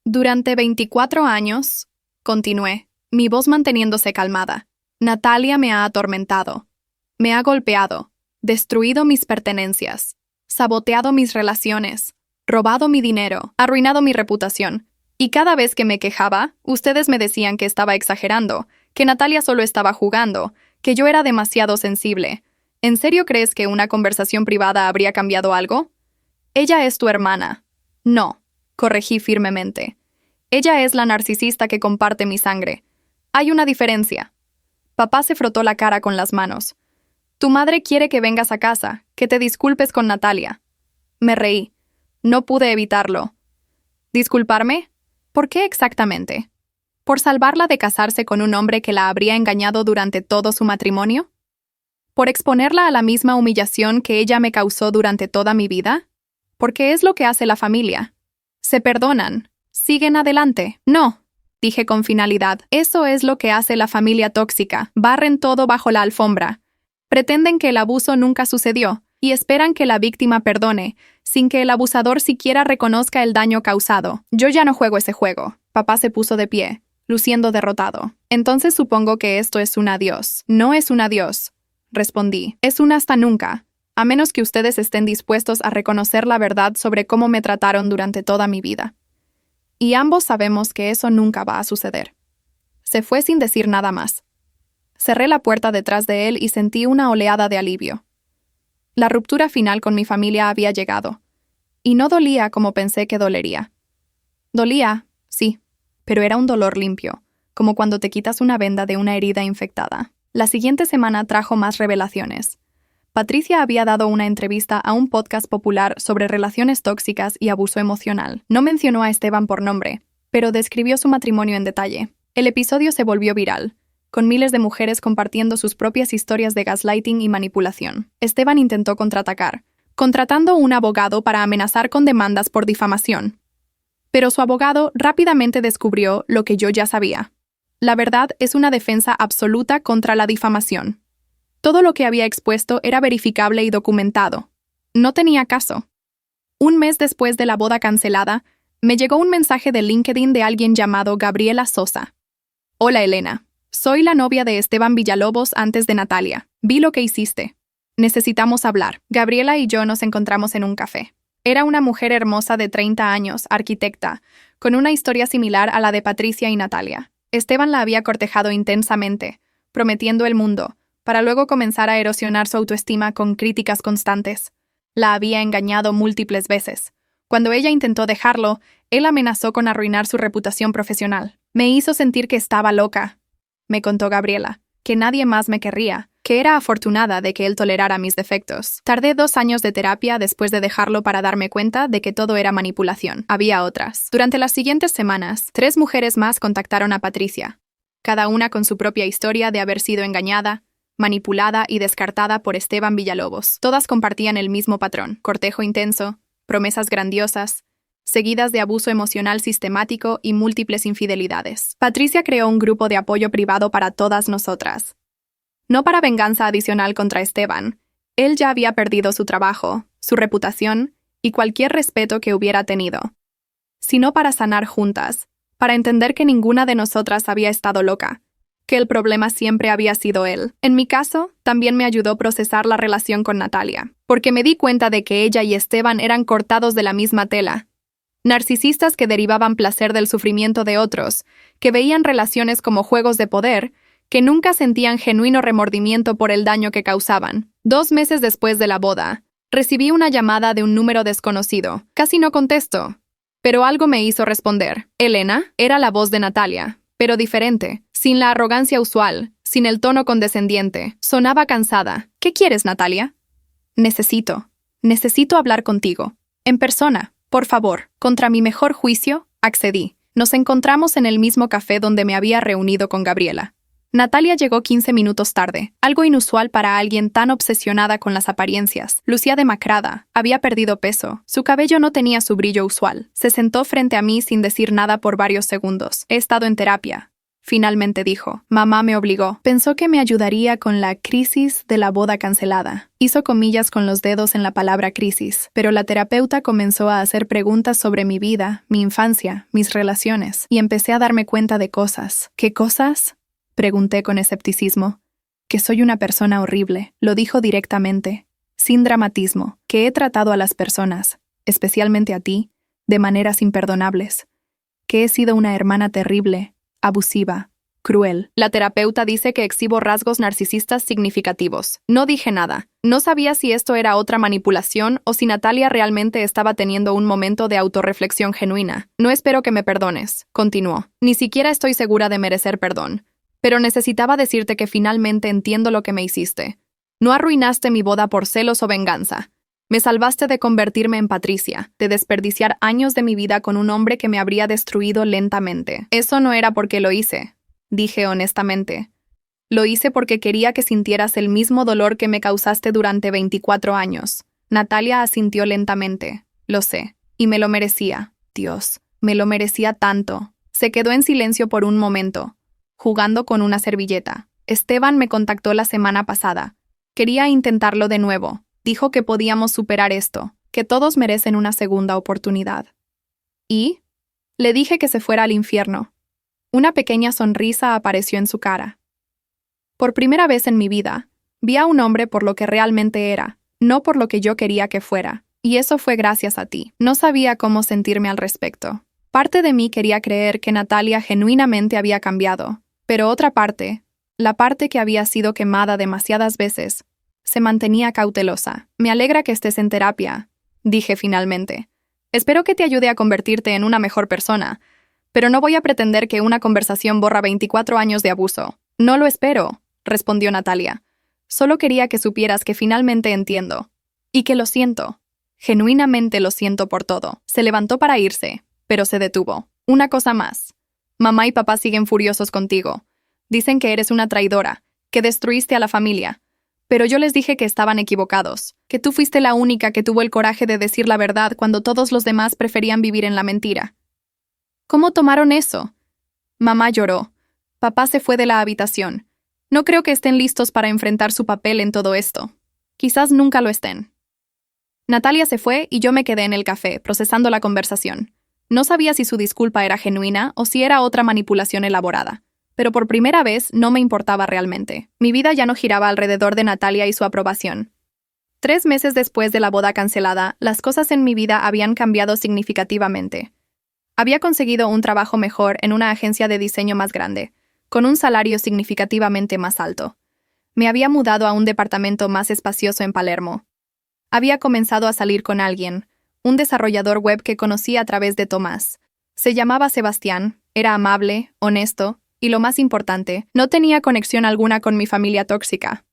Durante 24 años, continué, mi voz manteniéndose calmada, Natalia me ha atormentado. Me ha golpeado, destruido mis pertenencias, saboteado mis relaciones, robado mi dinero, arruinado mi reputación. Y cada vez que me quejaba, ustedes me decían que estaba exagerando, que Natalia solo estaba jugando, que yo era demasiado sensible. ¿En serio crees que una conversación privada habría cambiado algo? Ella es tu hermana. No, corregí firmemente. Ella es la narcisista que comparte mi sangre. Hay una diferencia. Papá se frotó la cara con las manos. Tu madre quiere que vengas a casa, que te disculpes con Natalia. Me reí. No pude evitarlo. ¿Disculparme? ¿Por qué exactamente? ¿Por salvarla de casarse con un hombre que la habría engañado durante todo su matrimonio? ¿Por exponerla a la misma humillación que ella me causó durante toda mi vida? Porque es lo que hace la familia. Se perdonan. Siguen adelante. No, dije con finalidad. Eso es lo que hace la familia tóxica. Barren todo bajo la alfombra. Pretenden que el abuso nunca sucedió y esperan que la víctima perdone, sin que el abusador siquiera reconozca el daño causado. Yo ya no juego ese juego. Papá se puso de pie, luciendo derrotado. Entonces supongo que esto es un adiós. No es un adiós, respondí. Es un hasta nunca, a menos que ustedes estén dispuestos a reconocer la verdad sobre cómo me trataron durante toda mi vida. Y ambos sabemos que eso nunca va a suceder. Se fue sin decir nada más. Cerré la puerta detrás de él y sentí una oleada de alivio. La ruptura final con mi familia había llegado, y no dolía como pensé que dolería. Dolía, sí, pero era un dolor limpio, como cuando te quitas una venda de una herida infectada. La siguiente semana trajo más revelaciones. Patricia había dado una entrevista a un podcast popular sobre relaciones tóxicas y abuso emocional. No mencionó a Esteban por nombre, pero describió su matrimonio en detalle. El episodio se volvió viral, con miles de mujeres compartiendo sus propias historias de gaslighting y manipulación. Esteban intentó contraatacar, contratando un abogado para amenazar con demandas por difamación. Pero su abogado rápidamente descubrió lo que yo ya sabía. La verdad es una defensa absoluta contra la difamación. Todo lo que había expuesto era verificable y documentado. No tenía caso. Un mes después de la boda cancelada, me llegó un mensaje de LinkedIn de alguien llamado Gabriela Sosa. Hola Elena, soy la novia de Esteban Villalobos antes de Natalia. Vi lo que hiciste. Necesitamos hablar. Gabriela y yo nos encontramos en un café. Era una mujer hermosa de 30 años, arquitecta, con una historia similar a la de Patricia y Natalia. Esteban la había cortejado intensamente, prometiendo el mundo, para luego comenzar a erosionar su autoestima con críticas constantes. La había engañado múltiples veces. Cuando ella intentó dejarlo, él amenazó con arruinar su reputación profesional. Me hizo sentir que estaba loca, me contó Gabriela, que nadie más me querría, que era afortunada de que él tolerara mis defectos. Tardé 2 años de terapia después de dejarlo para darme cuenta de que todo era manipulación. Había otras. Durante las siguientes semanas, 3 mujeres más contactaron a Patricia, cada una con su propia historia de haber sido engañada, manipulada y descartada por Esteban Villalobos. Todas compartían el mismo patrón: cortejo intenso, promesas grandiosas, seguidas de abuso emocional sistemático y múltiples infidelidades. Patricia creó un grupo de apoyo privado para todas nosotras. No para venganza adicional contra Esteban. Él ya había perdido su trabajo, su reputación y cualquier respeto que hubiera tenido. Sino para sanar juntas, para entender que ninguna de nosotras había estado loca, que el problema siempre había sido él. En mi caso, también me ayudó a procesar la relación con Natalia, porque me di cuenta de que ella y Esteban eran cortados de la misma tela. Narcisistas que derivaban placer del sufrimiento de otros, que veían relaciones como juegos de poder, que nunca sentían genuino remordimiento por el daño que causaban. 2 meses después de la boda, recibí una llamada de un número desconocido. Casi no contesto, pero algo me hizo responder. Elena era la voz de Natalia, pero diferente, sin la arrogancia usual, sin el tono condescendiente. Sonaba cansada. ¿Qué quieres, Natalia? Necesito hablar contigo. En persona, por favor. Contra mi mejor juicio, accedí. Nos encontramos en el mismo café donde me había reunido con Gabriela. Natalia llegó 15 minutos tarde, algo inusual para alguien tan obsesionada con las apariencias. Lucía demacrada, había perdido peso, su cabello no tenía su brillo usual. Se sentó frente a mí sin decir nada por varios segundos. He estado en terapia. Finalmente dijo. Mamá me obligó. Pensó que me ayudaría con la crisis de la boda cancelada. Hizo comillas con los dedos en la palabra crisis, pero la terapeuta comenzó a hacer preguntas sobre mi vida, mi infancia, mis relaciones, y empecé a darme cuenta de cosas. ¿Qué cosas? Pregunté con escepticismo. Que soy una persona horrible, lo dijo directamente, sin dramatismo, que he tratado a las personas, especialmente a ti, de maneras imperdonables, que he sido una hermana terrible, abusiva, cruel. La terapeuta dice que exhibo rasgos narcisistas significativos. No dije nada. No sabía si esto era otra manipulación o si Natalia realmente estaba teniendo un momento de autorreflexión genuina. No espero que me perdones, continuó. Ni siquiera estoy segura de merecer perdón. Pero necesitaba decirte que finalmente entiendo lo que me hiciste. No arruinaste mi boda por celos o venganza. Me salvaste de convertirme en Patricia, de desperdiciar años de mi vida con un hombre que me habría destruido lentamente. Eso no era porque lo hice, dije honestamente. Lo hice porque quería que sintieras el mismo dolor que me causaste durante 24 años. Natalia asintió lentamente. Lo sé, y me lo merecía. Dios, me lo merecía tanto. Se quedó en silencio por un momento, jugando con una servilleta. Esteban me contactó la semana pasada. Quería intentarlo de nuevo. Dijo que podíamos superar esto, que todos merecen una segunda oportunidad. ¿Y? Le dije que se fuera al infierno. Una pequeña sonrisa apareció en su cara. Por primera vez en mi vida, vi a un hombre por lo que realmente era, no por lo que yo quería que fuera, y eso fue gracias a ti. No sabía cómo sentirme al respecto. Parte de mí quería creer que Natalia genuinamente había cambiado, pero otra parte, la parte que había sido quemada demasiadas veces, se mantenía cautelosa. Me alegra que estés en terapia, dije finalmente. Espero que te ayude a convertirte en una mejor persona, pero no voy a pretender que una conversación borra 24 años de abuso. No lo espero, respondió Natalia. Solo quería que supieras que finalmente entiendo. Y que lo siento. Genuinamente lo siento por todo. Se levantó para irse, pero se detuvo. Una cosa más. Mamá y papá siguen furiosos contigo. Dicen que eres una traidora, que destruiste a la familia. Pero yo les dije que estaban equivocados, que tú fuiste la única que tuvo el coraje de decir la verdad cuando todos los demás preferían vivir en la mentira. ¿Cómo tomaron eso? Mamá lloró. Papá se fue de la habitación. No creo que estén listos para enfrentar su papel en todo esto. Quizás nunca lo estén. Natalia se fue y yo me quedé en el café, procesando la conversación. No sabía si su disculpa era genuina o si era otra manipulación elaborada. Pero por primera vez no me importaba realmente. Mi vida ya no giraba alrededor de Natalia y su aprobación. 3 meses después de la boda cancelada, las cosas en mi vida habían cambiado significativamente. Había conseguido un trabajo mejor en una agencia de diseño más grande, con un salario significativamente más alto. Me había mudado a un departamento más espacioso en Palermo. Había comenzado a salir con alguien, un desarrollador web que conocí a través de Tomás. Se llamaba Sebastián, era amable, honesto, y lo más importante, no tenía conexión alguna con mi familia tóxica.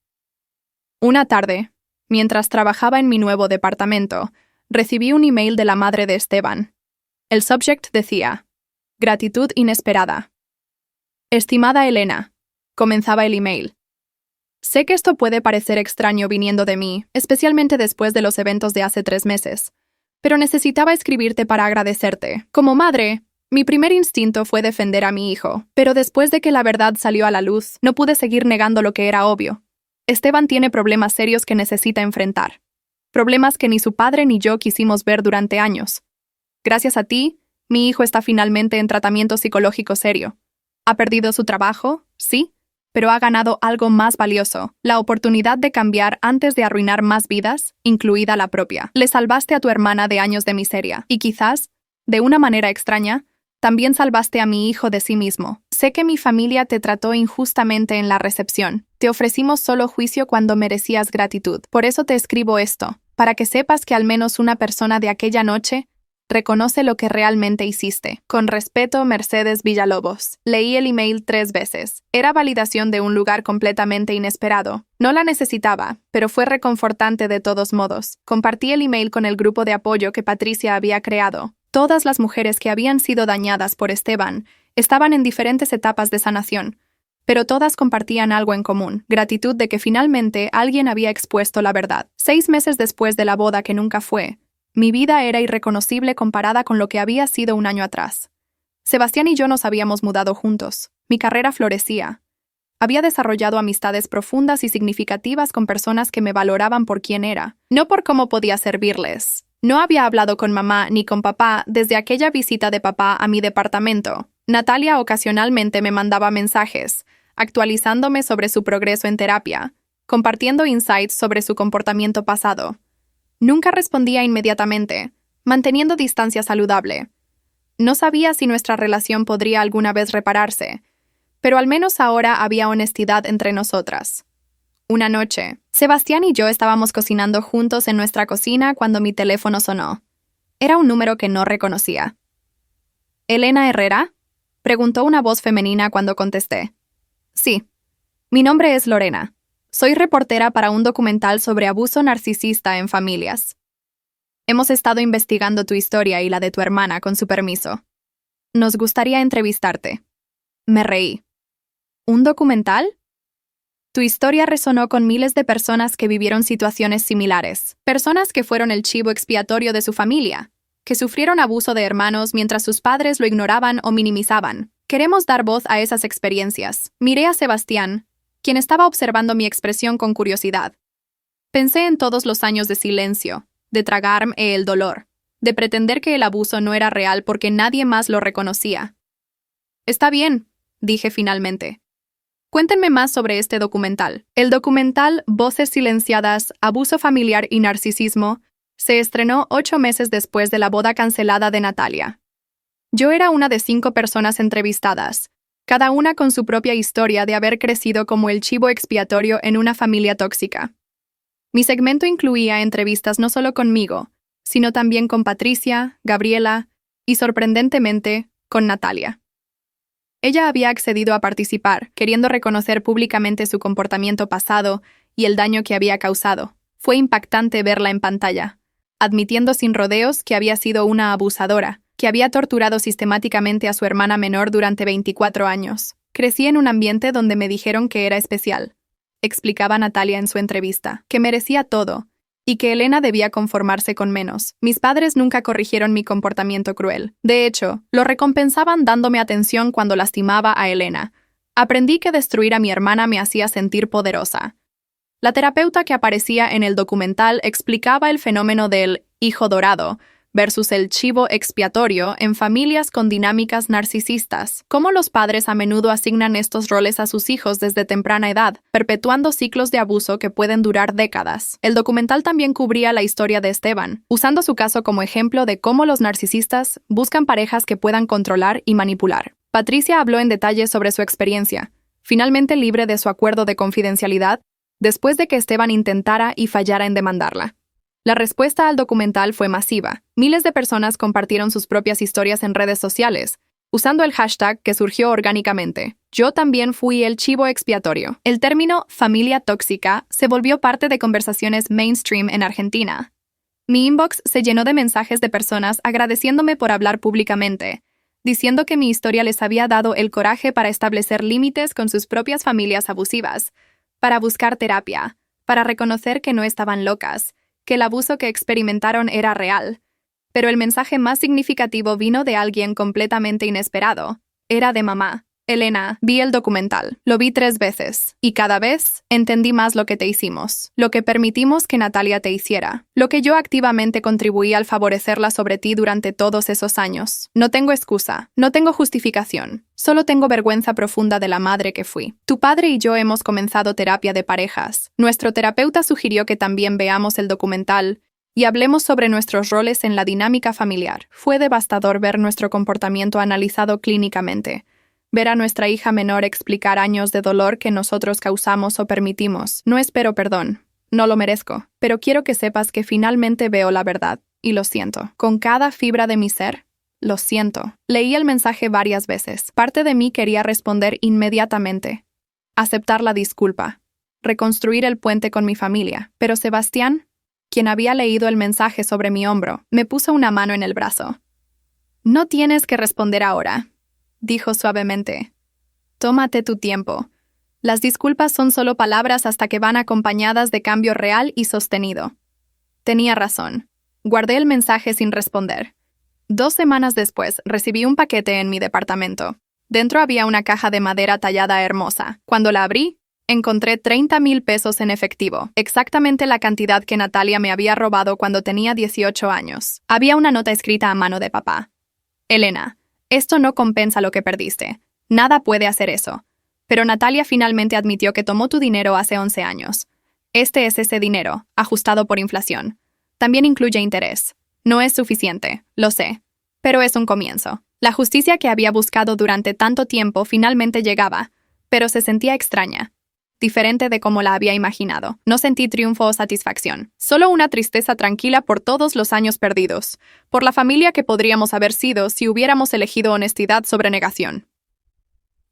Una tarde, mientras trabajaba en mi nuevo departamento, recibí un email de la madre de Esteban. El subject decía, gratitud inesperada. Estimada Elena, comenzaba el email. Sé que esto puede parecer extraño viniendo de mí, especialmente después de los eventos de hace 3 meses, pero necesitaba escribirte para agradecerte. Como madre, mi primer instinto fue defender a mi hijo, pero después de que la verdad salió a la luz, no pude seguir negando lo que era obvio. Esteban tiene problemas serios que necesita enfrentar. Problemas que ni su padre ni yo quisimos ver durante años. Gracias a ti, mi hijo está finalmente en tratamiento psicológico serio. Ha perdido su trabajo, sí, pero ha ganado algo más valioso, la oportunidad de cambiar antes de arruinar más vidas, incluida la propia. Le salvaste a tu hermana de años de miseria, y quizás De una manera extraña, también salvaste a mi hijo de sí mismo. Sé que mi familia te trató injustamente en la recepción. Te ofrecimos solo juicio cuando merecías gratitud. Por eso te escribo esto, para que sepas que al menos una persona de aquella noche reconoce lo que realmente hiciste. Con respeto, Mercedes Villalobos. Leí el email 3 veces. Era validación de un lugar completamente inesperado. No la necesitaba, pero fue reconfortante de todos modos. Compartí el email con el grupo de apoyo que Patricia había creado. Todas las mujeres que habían sido dañadas por Esteban estaban en diferentes etapas de sanación, pero todas compartían algo en común: gratitud de que finalmente alguien había expuesto la verdad. 6 meses después de la boda que nunca fue, mi vida era irreconocible comparada con lo que había sido un año atrás. Sebastián y yo nos habíamos mudado juntos. Mi carrera florecía. Había desarrollado amistades profundas y significativas con personas que me valoraban por quién era, no por cómo podía servirles. No había hablado con mamá ni con papá desde aquella visita de papá a mi departamento. Natalia ocasionalmente me mandaba mensajes, actualizándome sobre su progreso en terapia, compartiendo insights sobre su comportamiento pasado. Nunca respondía inmediatamente, manteniendo distancia saludable. No sabía si nuestra relación podría alguna vez repararse, pero al menos ahora había honestidad entre nosotras. Una noche, Sebastián y yo estábamos cocinando juntos en nuestra cocina cuando mi teléfono sonó. Era un número que no reconocía. ¿Elena Herrera?, preguntó una voz femenina cuando contesté. Sí. Mi nombre es Lorena. Soy reportera para un documental sobre abuso narcisista en familias. Hemos estado investigando tu historia y la de tu hermana con su permiso. Nos gustaría entrevistarte. Me reí. ¿Un documental? Tu historia resonó con miles de personas que vivieron situaciones similares. Personas que fueron el chivo expiatorio de su familia, que sufrieron abuso de hermanos mientras sus padres lo ignoraban o minimizaban. Queremos dar voz a esas experiencias. Miré a Sebastián, quien estaba observando mi expresión con curiosidad. Pensé en todos los años de silencio, de tragarme el dolor, de pretender que el abuso no era real porque nadie más lo reconocía. Está bien, dije finalmente. Cuéntenme más sobre este documental. El documental Voces Silenciadas, Abuso Familiar y Narcisismo se estrenó 8 meses después de la boda cancelada de Natalia. Yo era una de 5 personas entrevistadas, cada una con su propia historia de haber crecido como el chivo expiatorio en una familia tóxica. Mi segmento incluía entrevistas no solo conmigo, sino también con Patricia, Gabriela y, sorprendentemente, con Natalia. Ella había accedido a participar, queriendo reconocer públicamente su comportamiento pasado y el daño que había causado. Fue impactante verla en pantalla, admitiendo sin rodeos que había sido una abusadora, que había torturado sistemáticamente a su hermana menor durante 24 años. Crecí en un ambiente donde me dijeron que era especial, explicaba Natalia en su entrevista, que merecía todo, y que Elena debía conformarse con menos. Mis padres nunca corrigieron mi comportamiento cruel. De hecho, lo recompensaban dándome atención cuando lastimaba a Elena. Aprendí que destruir a mi hermana me hacía sentir poderosa. La terapeuta que aparecía en el documental explicaba el fenómeno del hijo dorado versus el chivo expiatorio en familias con dinámicas narcisistas. Cómo los padres a menudo asignan estos roles a sus hijos desde temprana edad, perpetuando ciclos de abuso que pueden durar décadas. El documental también cubría la historia de Esteban, usando su caso como ejemplo de cómo los narcisistas buscan parejas que puedan controlar y manipular. Patricia habló en detalle sobre su experiencia, finalmente libre de su acuerdo de confidencialidad, después de que Esteban intentara y fallara en demandarla. La respuesta al documental fue masiva. Miles de personas compartieron sus propias historias en redes sociales, usando el hashtag que surgió orgánicamente. Yo también fui el chivo expiatorio. El término familia tóxica se volvió parte de conversaciones mainstream en Argentina. Mi inbox se llenó de mensajes de personas agradeciéndome por hablar públicamente, diciendo que mi historia les había dado el coraje para establecer límites con sus propias familias abusivas, para buscar terapia, para reconocer que no estaban locas, que el abuso que experimentaron era real. Pero el mensaje más significativo vino de alguien completamente inesperado. Era de mamá. Elena, vi el documental. Lo vi 3 veces. Y cada vez entendí más lo que te hicimos. Lo que permitimos que Natalia te hiciera. Lo que yo activamente contribuí al favorecerla sobre ti durante todos esos años. No tengo excusa. No tengo justificación. Solo tengo vergüenza profunda de la madre que fui. Tu padre y yo hemos comenzado terapia de parejas. Nuestro terapeuta sugirió que también veamos el documental y hablemos sobre nuestros roles en la dinámica familiar. Fue devastador ver nuestro comportamiento analizado clínicamente. Ver a nuestra hija menor explicar años de dolor que nosotros causamos o permitimos. No espero perdón. No lo merezco. Pero quiero que sepas que finalmente veo la verdad. Y lo siento. Con cada fibra de mi ser, lo siento. Leí el mensaje varias veces. Parte de mí quería responder inmediatamente. Aceptar la disculpa. Reconstruir el puente con mi familia. Pero Sebastián, quien había leído el mensaje sobre mi hombro, me puso una mano en el brazo. No tienes que responder ahora, dijo suavemente. Tómate tu tiempo. Las disculpas son solo palabras hasta que van acompañadas de cambio real y sostenido. Tenía razón. Guardé el mensaje sin responder. 2 semanas después, recibí un paquete en mi departamento. Dentro había una caja de madera tallada hermosa. Cuando la abrí, encontré 30,000 pesos en efectivo, exactamente la cantidad que Natalia me había robado cuando tenía 18 años. Había una nota escrita a mano de papá. Elena, esto no compensa lo que perdiste. Nada puede hacer eso. Pero Natalia finalmente admitió que tomó tu dinero hace 11 años. Este es ese dinero, ajustado por inflación. También incluye interés. No es suficiente, lo sé. Pero es un comienzo. La justicia que había buscado durante tanto tiempo finalmente llegaba, pero se sentía extraña. Diferente de como la había imaginado. No sentí triunfo o satisfacción. Solo una tristeza tranquila por todos los años perdidos. Por la familia que podríamos haber sido si hubiéramos elegido honestidad sobre negación.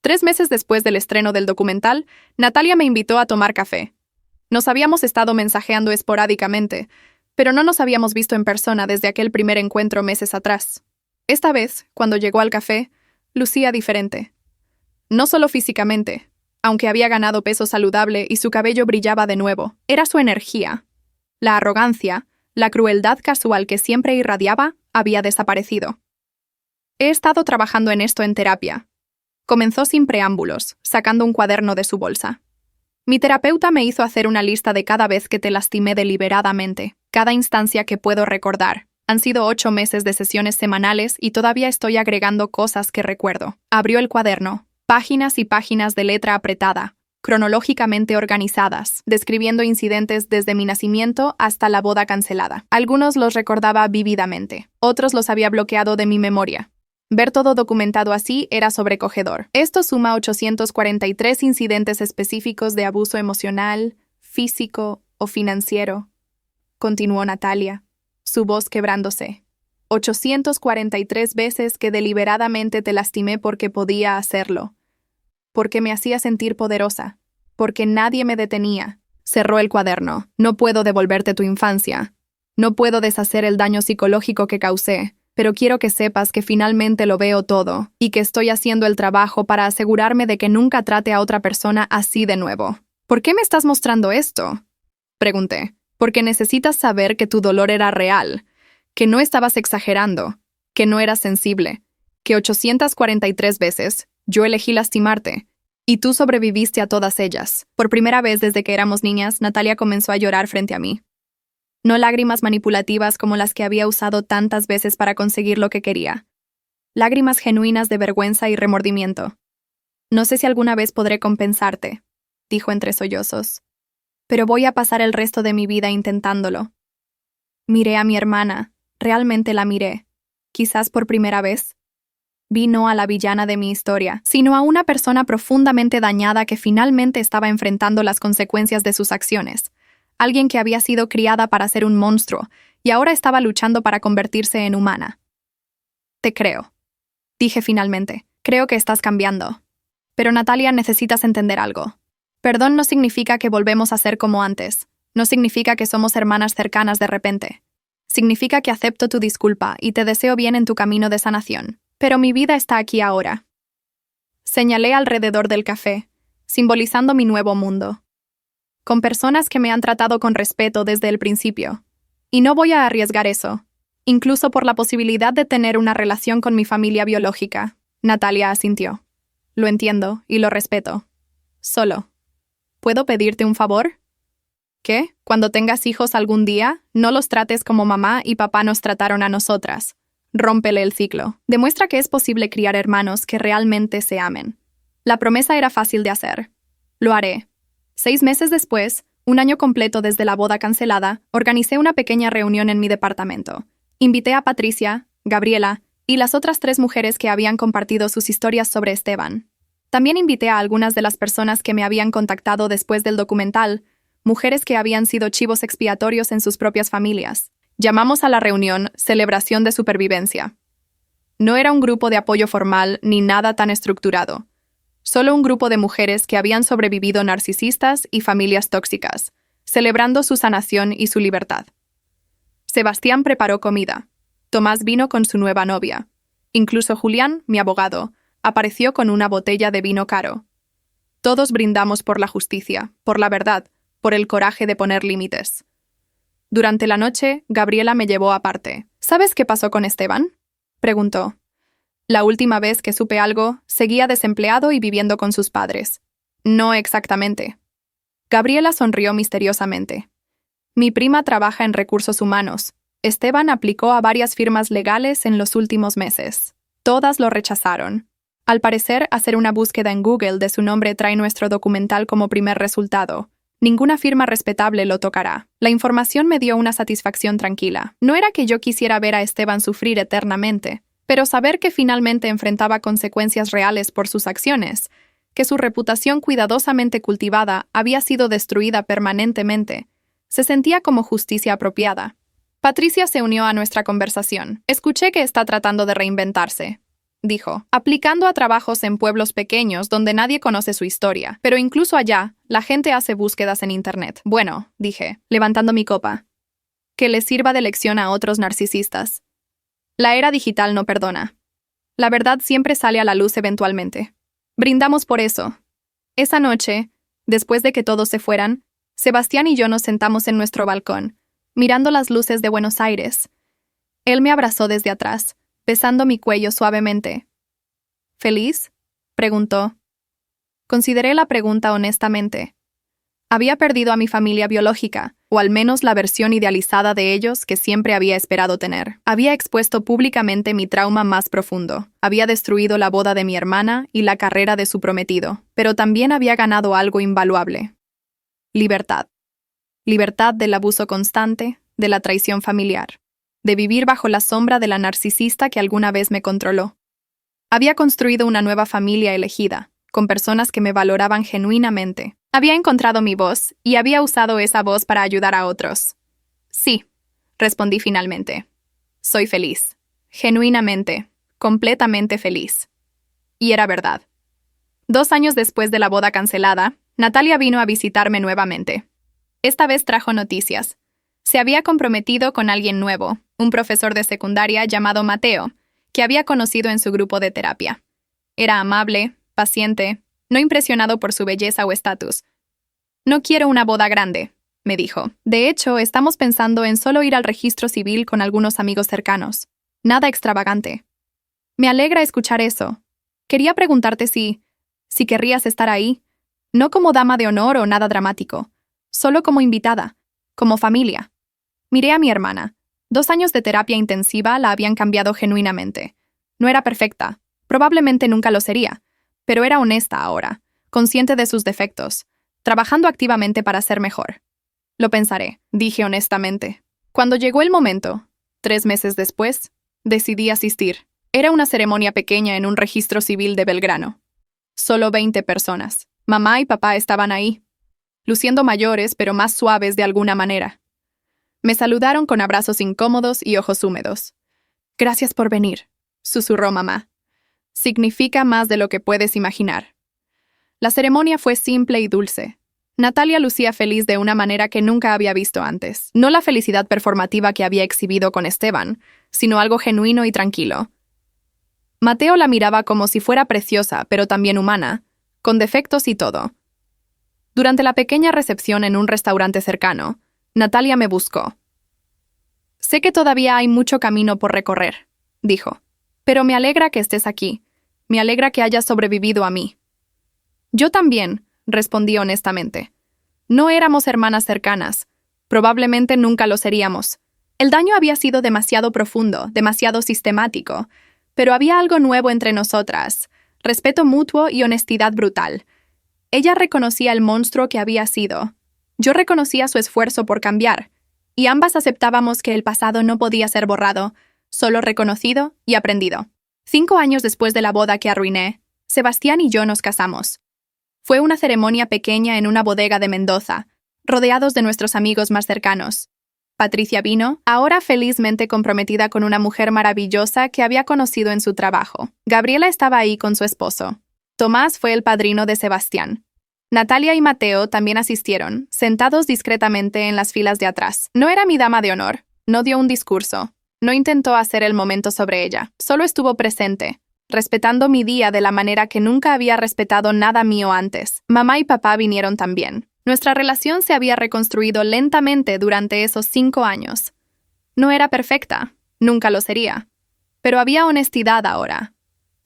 3 meses después del estreno del documental, Natalia me invitó a tomar café. Nos habíamos estado mensajeando esporádicamente, pero no nos habíamos visto en persona desde aquel primer encuentro meses atrás. Esta vez, cuando llegó al café, lucía diferente. No solo físicamente, aunque había ganado peso saludable y su cabello brillaba de nuevo, era su energía. La arrogancia, la crueldad casual que siempre irradiaba, había desaparecido. He estado trabajando en esto en terapia. Comenzó sin preámbulos, sacando un cuaderno de su bolsa. Mi terapeuta me hizo hacer una lista de cada vez que te lastimé deliberadamente, cada instancia que puedo recordar. Han sido 8 meses de sesiones semanales y todavía estoy agregando cosas que recuerdo. Abrió el cuaderno. Páginas y páginas de letra apretada, cronológicamente organizadas, describiendo incidentes desde mi nacimiento hasta la boda cancelada. Algunos los recordaba vívidamente, otros los había bloqueado de mi memoria. Ver todo documentado así era sobrecogedor. Esto suma 843 incidentes específicos de abuso emocional, físico o financiero, continuó Natalia, su voz quebrándose. 843 veces que deliberadamente te lastimé porque podía hacerlo. Porque me hacía sentir poderosa. Porque nadie me detenía. Cerró el cuaderno. No puedo devolverte tu infancia. No puedo deshacer el daño psicológico que causé. Pero quiero que sepas que finalmente lo veo todo. Y que estoy haciendo el trabajo para asegurarme de que nunca trate a otra persona así de nuevo. ¿Por qué me estás mostrando esto? Pregunté. Porque necesitas saber que tu dolor era real. Que no estabas exagerando, que no eras sensible, que 843 veces yo elegí lastimarte, y tú sobreviviste a todas ellas. Por primera vez desde que éramos niñas, Natalia comenzó a llorar frente a mí. No lágrimas manipulativas como las que había usado tantas veces para conseguir lo que quería. Lágrimas genuinas de vergüenza y remordimiento. No sé si alguna vez podré compensarte, dijo entre sollozos, pero voy a pasar el resto de mi vida intentándolo. Miré a mi hermana. Realmente la miré, quizás por primera vez. Vi no a la villana de mi historia, sino a una persona profundamente dañada que finalmente estaba enfrentando las consecuencias de sus acciones. Alguien que había sido criada para ser un monstruo y ahora estaba luchando para convertirse en humana. Te creo, dije finalmente. Creo que estás cambiando. Pero Natalia, necesitas entender algo. Perdón no significa que volvemos a ser como antes. No significa que somos hermanas cercanas de repente. Significa que acepto tu disculpa y te deseo bien en tu camino de sanación. Pero mi vida está aquí ahora. Señalé alrededor del café, simbolizando mi nuevo mundo. Con personas que me han tratado con respeto desde el principio. Y no voy a arriesgar eso, incluso por la posibilidad de tener una relación con mi familia biológica. Natalia asintió. Lo entiendo y lo respeto. Solo. ¿Puedo pedirte un favor? ¿Qué? Cuando tengas hijos algún día, no los trates como mamá y papá nos trataron a nosotras. Rómpele el ciclo. Demuestra que es posible criar hermanos que realmente se amen. La promesa era fácil de hacer. Lo haré. 6 meses después, Un año completo desde la boda cancelada, organicé una pequeña reunión en mi departamento. Invité a Patricia, Gabriela y las otras 3 mujeres que habían compartido sus historias sobre Esteban. También invité a algunas de las personas que me habían contactado después del documental, mujeres que habían sido chivos expiatorios en sus propias familias. Llamamos a la reunión Celebración de Supervivencia. No era un grupo de apoyo formal ni nada tan estructurado. Solo un grupo de mujeres que habían sobrevivido narcisistas y familias tóxicas, celebrando su sanación y su libertad. Sebastián preparó comida. Tomás vino con su nueva novia. Incluso Julián, mi abogado, apareció con una botella de vino caro. Todos brindamos por la justicia, por la verdad, por el coraje de poner límites. Durante la noche, Gabriela me llevó aparte. ¿Sabes qué pasó con Esteban?, preguntó. La última vez que supe algo, seguía desempleado y viviendo con sus padres. No exactamente. Gabriela sonrió misteriosamente. Mi prima trabaja en recursos humanos. Esteban aplicó a varias firmas legales en los últimos meses. Todas lo rechazaron. Al parecer, hacer una búsqueda en Google de su nombre trae nuestro documental como primer resultado. Ninguna firma respetable lo tocará. La información me dio una satisfacción tranquila. No era que yo quisiera ver a Esteban sufrir eternamente, pero saber que finalmente enfrentaba consecuencias reales por sus acciones, que su reputación cuidadosamente cultivada había sido destruida permanentemente, se sentía como justicia apropiada. Patricia se unió a nuestra conversación. Escuché que está tratando de reinventarse, dijo, aplicando a trabajos en pueblos pequeños donde nadie conoce su historia, pero incluso allá, la gente hace búsquedas en Internet. Bueno, dije, levantando mi copa, que les sirva de lección a otros narcisistas. La era digital no perdona. La verdad siempre sale a la luz eventualmente. Brindamos por eso. Esa noche, después de que todos se fueran, Sebastián y yo nos sentamos en nuestro balcón, mirando las luces de Buenos Aires. Él me abrazó desde atrás, besando mi cuello suavemente. ¿Feliz?, preguntó. Consideré la pregunta honestamente. Había perdido a mi familia biológica, o al menos la versión idealizada de ellos que siempre había esperado tener. Había expuesto públicamente mi trauma más profundo. Había destruido la boda de mi hermana y la carrera de su prometido, pero también había ganado algo invaluable. Libertad. Libertad del abuso constante, de la traición familiar, de vivir bajo la sombra de la narcisista que alguna vez me controló. Había construido una nueva familia elegida, con personas que me valoraban genuinamente. Había encontrado mi voz y había usado esa voz para ayudar a otros. Sí, respondí finalmente. Soy feliz. Genuinamente, completamente feliz. Y era verdad. 2 años después de la boda cancelada, Natalia vino a visitarme nuevamente. Esta vez trajo noticias. Se había comprometido con alguien nuevo, un profesor de secundaria llamado Mateo, que había conocido en su grupo de terapia. Era amable, paciente, no impresionado por su belleza o estatus. No quiero una boda grande, me dijo. De hecho, estamos pensando en solo ir al registro civil con algunos amigos cercanos. Nada extravagante. Me alegra escuchar eso. Quería preguntarte si querrías estar ahí, no como dama de honor o nada dramático, solo como invitada, como familia. Miré a mi hermana. 2 años de terapia intensiva la habían cambiado genuinamente. No era perfecta, probablemente nunca lo sería, pero era honesta ahora, consciente de sus defectos, trabajando activamente para ser mejor. Lo pensaré, dije honestamente. Cuando llegó el momento, 3 meses después, decidí asistir. Era una ceremonia pequeña en un registro civil de Belgrano. Solo 20 personas. Mamá y papá estaban ahí, luciendo mayores pero más suaves de alguna manera. Me saludaron con abrazos incómodos y ojos húmedos. Gracias por venir, susurró mamá. Significa más de lo que puedes imaginar. La ceremonia fue simple y dulce. Natalia lucía feliz de una manera que nunca había visto antes. No la felicidad performativa que había exhibido con Esteban, sino algo genuino y tranquilo. Mateo la miraba como si fuera preciosa, pero también humana, con defectos y todo. Durante la pequeña recepción en un restaurante cercano, Natalia me buscó. Sé que todavía hay mucho camino por recorrer, dijo, pero me alegra que estés aquí. Me alegra que hayas sobrevivido a mí. Yo también, respondí honestamente. No éramos hermanas cercanas. Probablemente nunca lo seríamos. El daño había sido demasiado profundo, demasiado sistemático, pero había algo nuevo entre nosotras, respeto mutuo y honestidad brutal. Ella reconocía el monstruo que había sido. Yo reconocía su esfuerzo por cambiar, y ambas aceptábamos que el pasado no podía ser borrado, solo reconocido y aprendido. 5 años después de la boda que arruiné, Sebastián y yo nos casamos. Fue una ceremonia pequeña en una bodega de Mendoza, rodeados de nuestros amigos más cercanos. Patricia vino, ahora felizmente comprometida con una mujer maravillosa que había conocido en su trabajo. Gabriela estaba ahí con su esposo. Tomás fue el padrino de Sebastián. Natalia y Mateo también asistieron, sentados discretamente en las filas de atrás. No era mi dama de honor, no dio un discurso, no intentó hacer el momento sobre ella, solo estuvo presente, respetando mi día de la manera que nunca había respetado nada mío antes. Mamá y papá vinieron también. Nuestra relación se había reconstruido lentamente durante esos 5 años. No era perfecta, nunca lo sería, pero había honestidad ahora.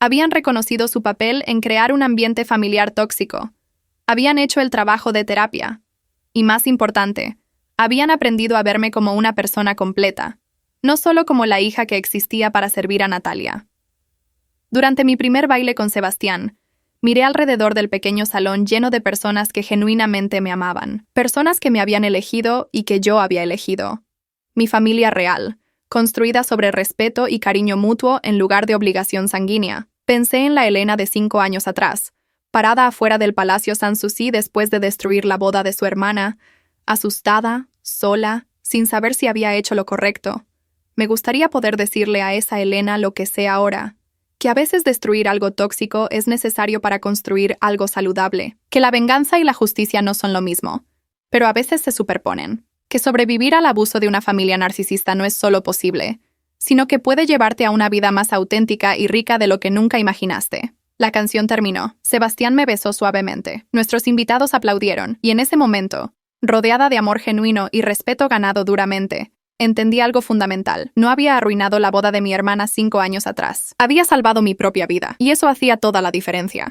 Habían reconocido su papel en crear un ambiente familiar tóxico. Habían hecho el trabajo de terapia. Y más importante, habían aprendido a verme como una persona completa, no solo como la hija que existía para servir a Natalia. Durante mi primer baile con Sebastián, miré alrededor del pequeño salón lleno de personas que genuinamente me amaban, personas que me habían elegido y que yo había elegido. Mi familia real, construida sobre respeto y cariño mutuo en lugar de obligación sanguínea. Pensé en la Elena de 5 años atrás, parada afuera del Palacio Sanssouci después de destruir la boda de su hermana, asustada, sola, sin saber si había hecho lo correcto. Me gustaría poder decirle a esa Elena lo que sé ahora, que a veces destruir algo tóxico es necesario para construir algo saludable, que la venganza y la justicia no son lo mismo, pero a veces se superponen, que sobrevivir al abuso de una familia narcisista no es solo posible, sino que puede llevarte a una vida más auténtica y rica de lo que nunca imaginaste. La canción terminó. Sebastián me besó suavemente. Nuestros invitados aplaudieron, y en ese momento, rodeada de amor genuino y respeto ganado duramente, entendí algo fundamental. No había arruinado la boda de mi hermana 5 años atrás. Había salvado mi propia vida, y eso hacía toda la diferencia.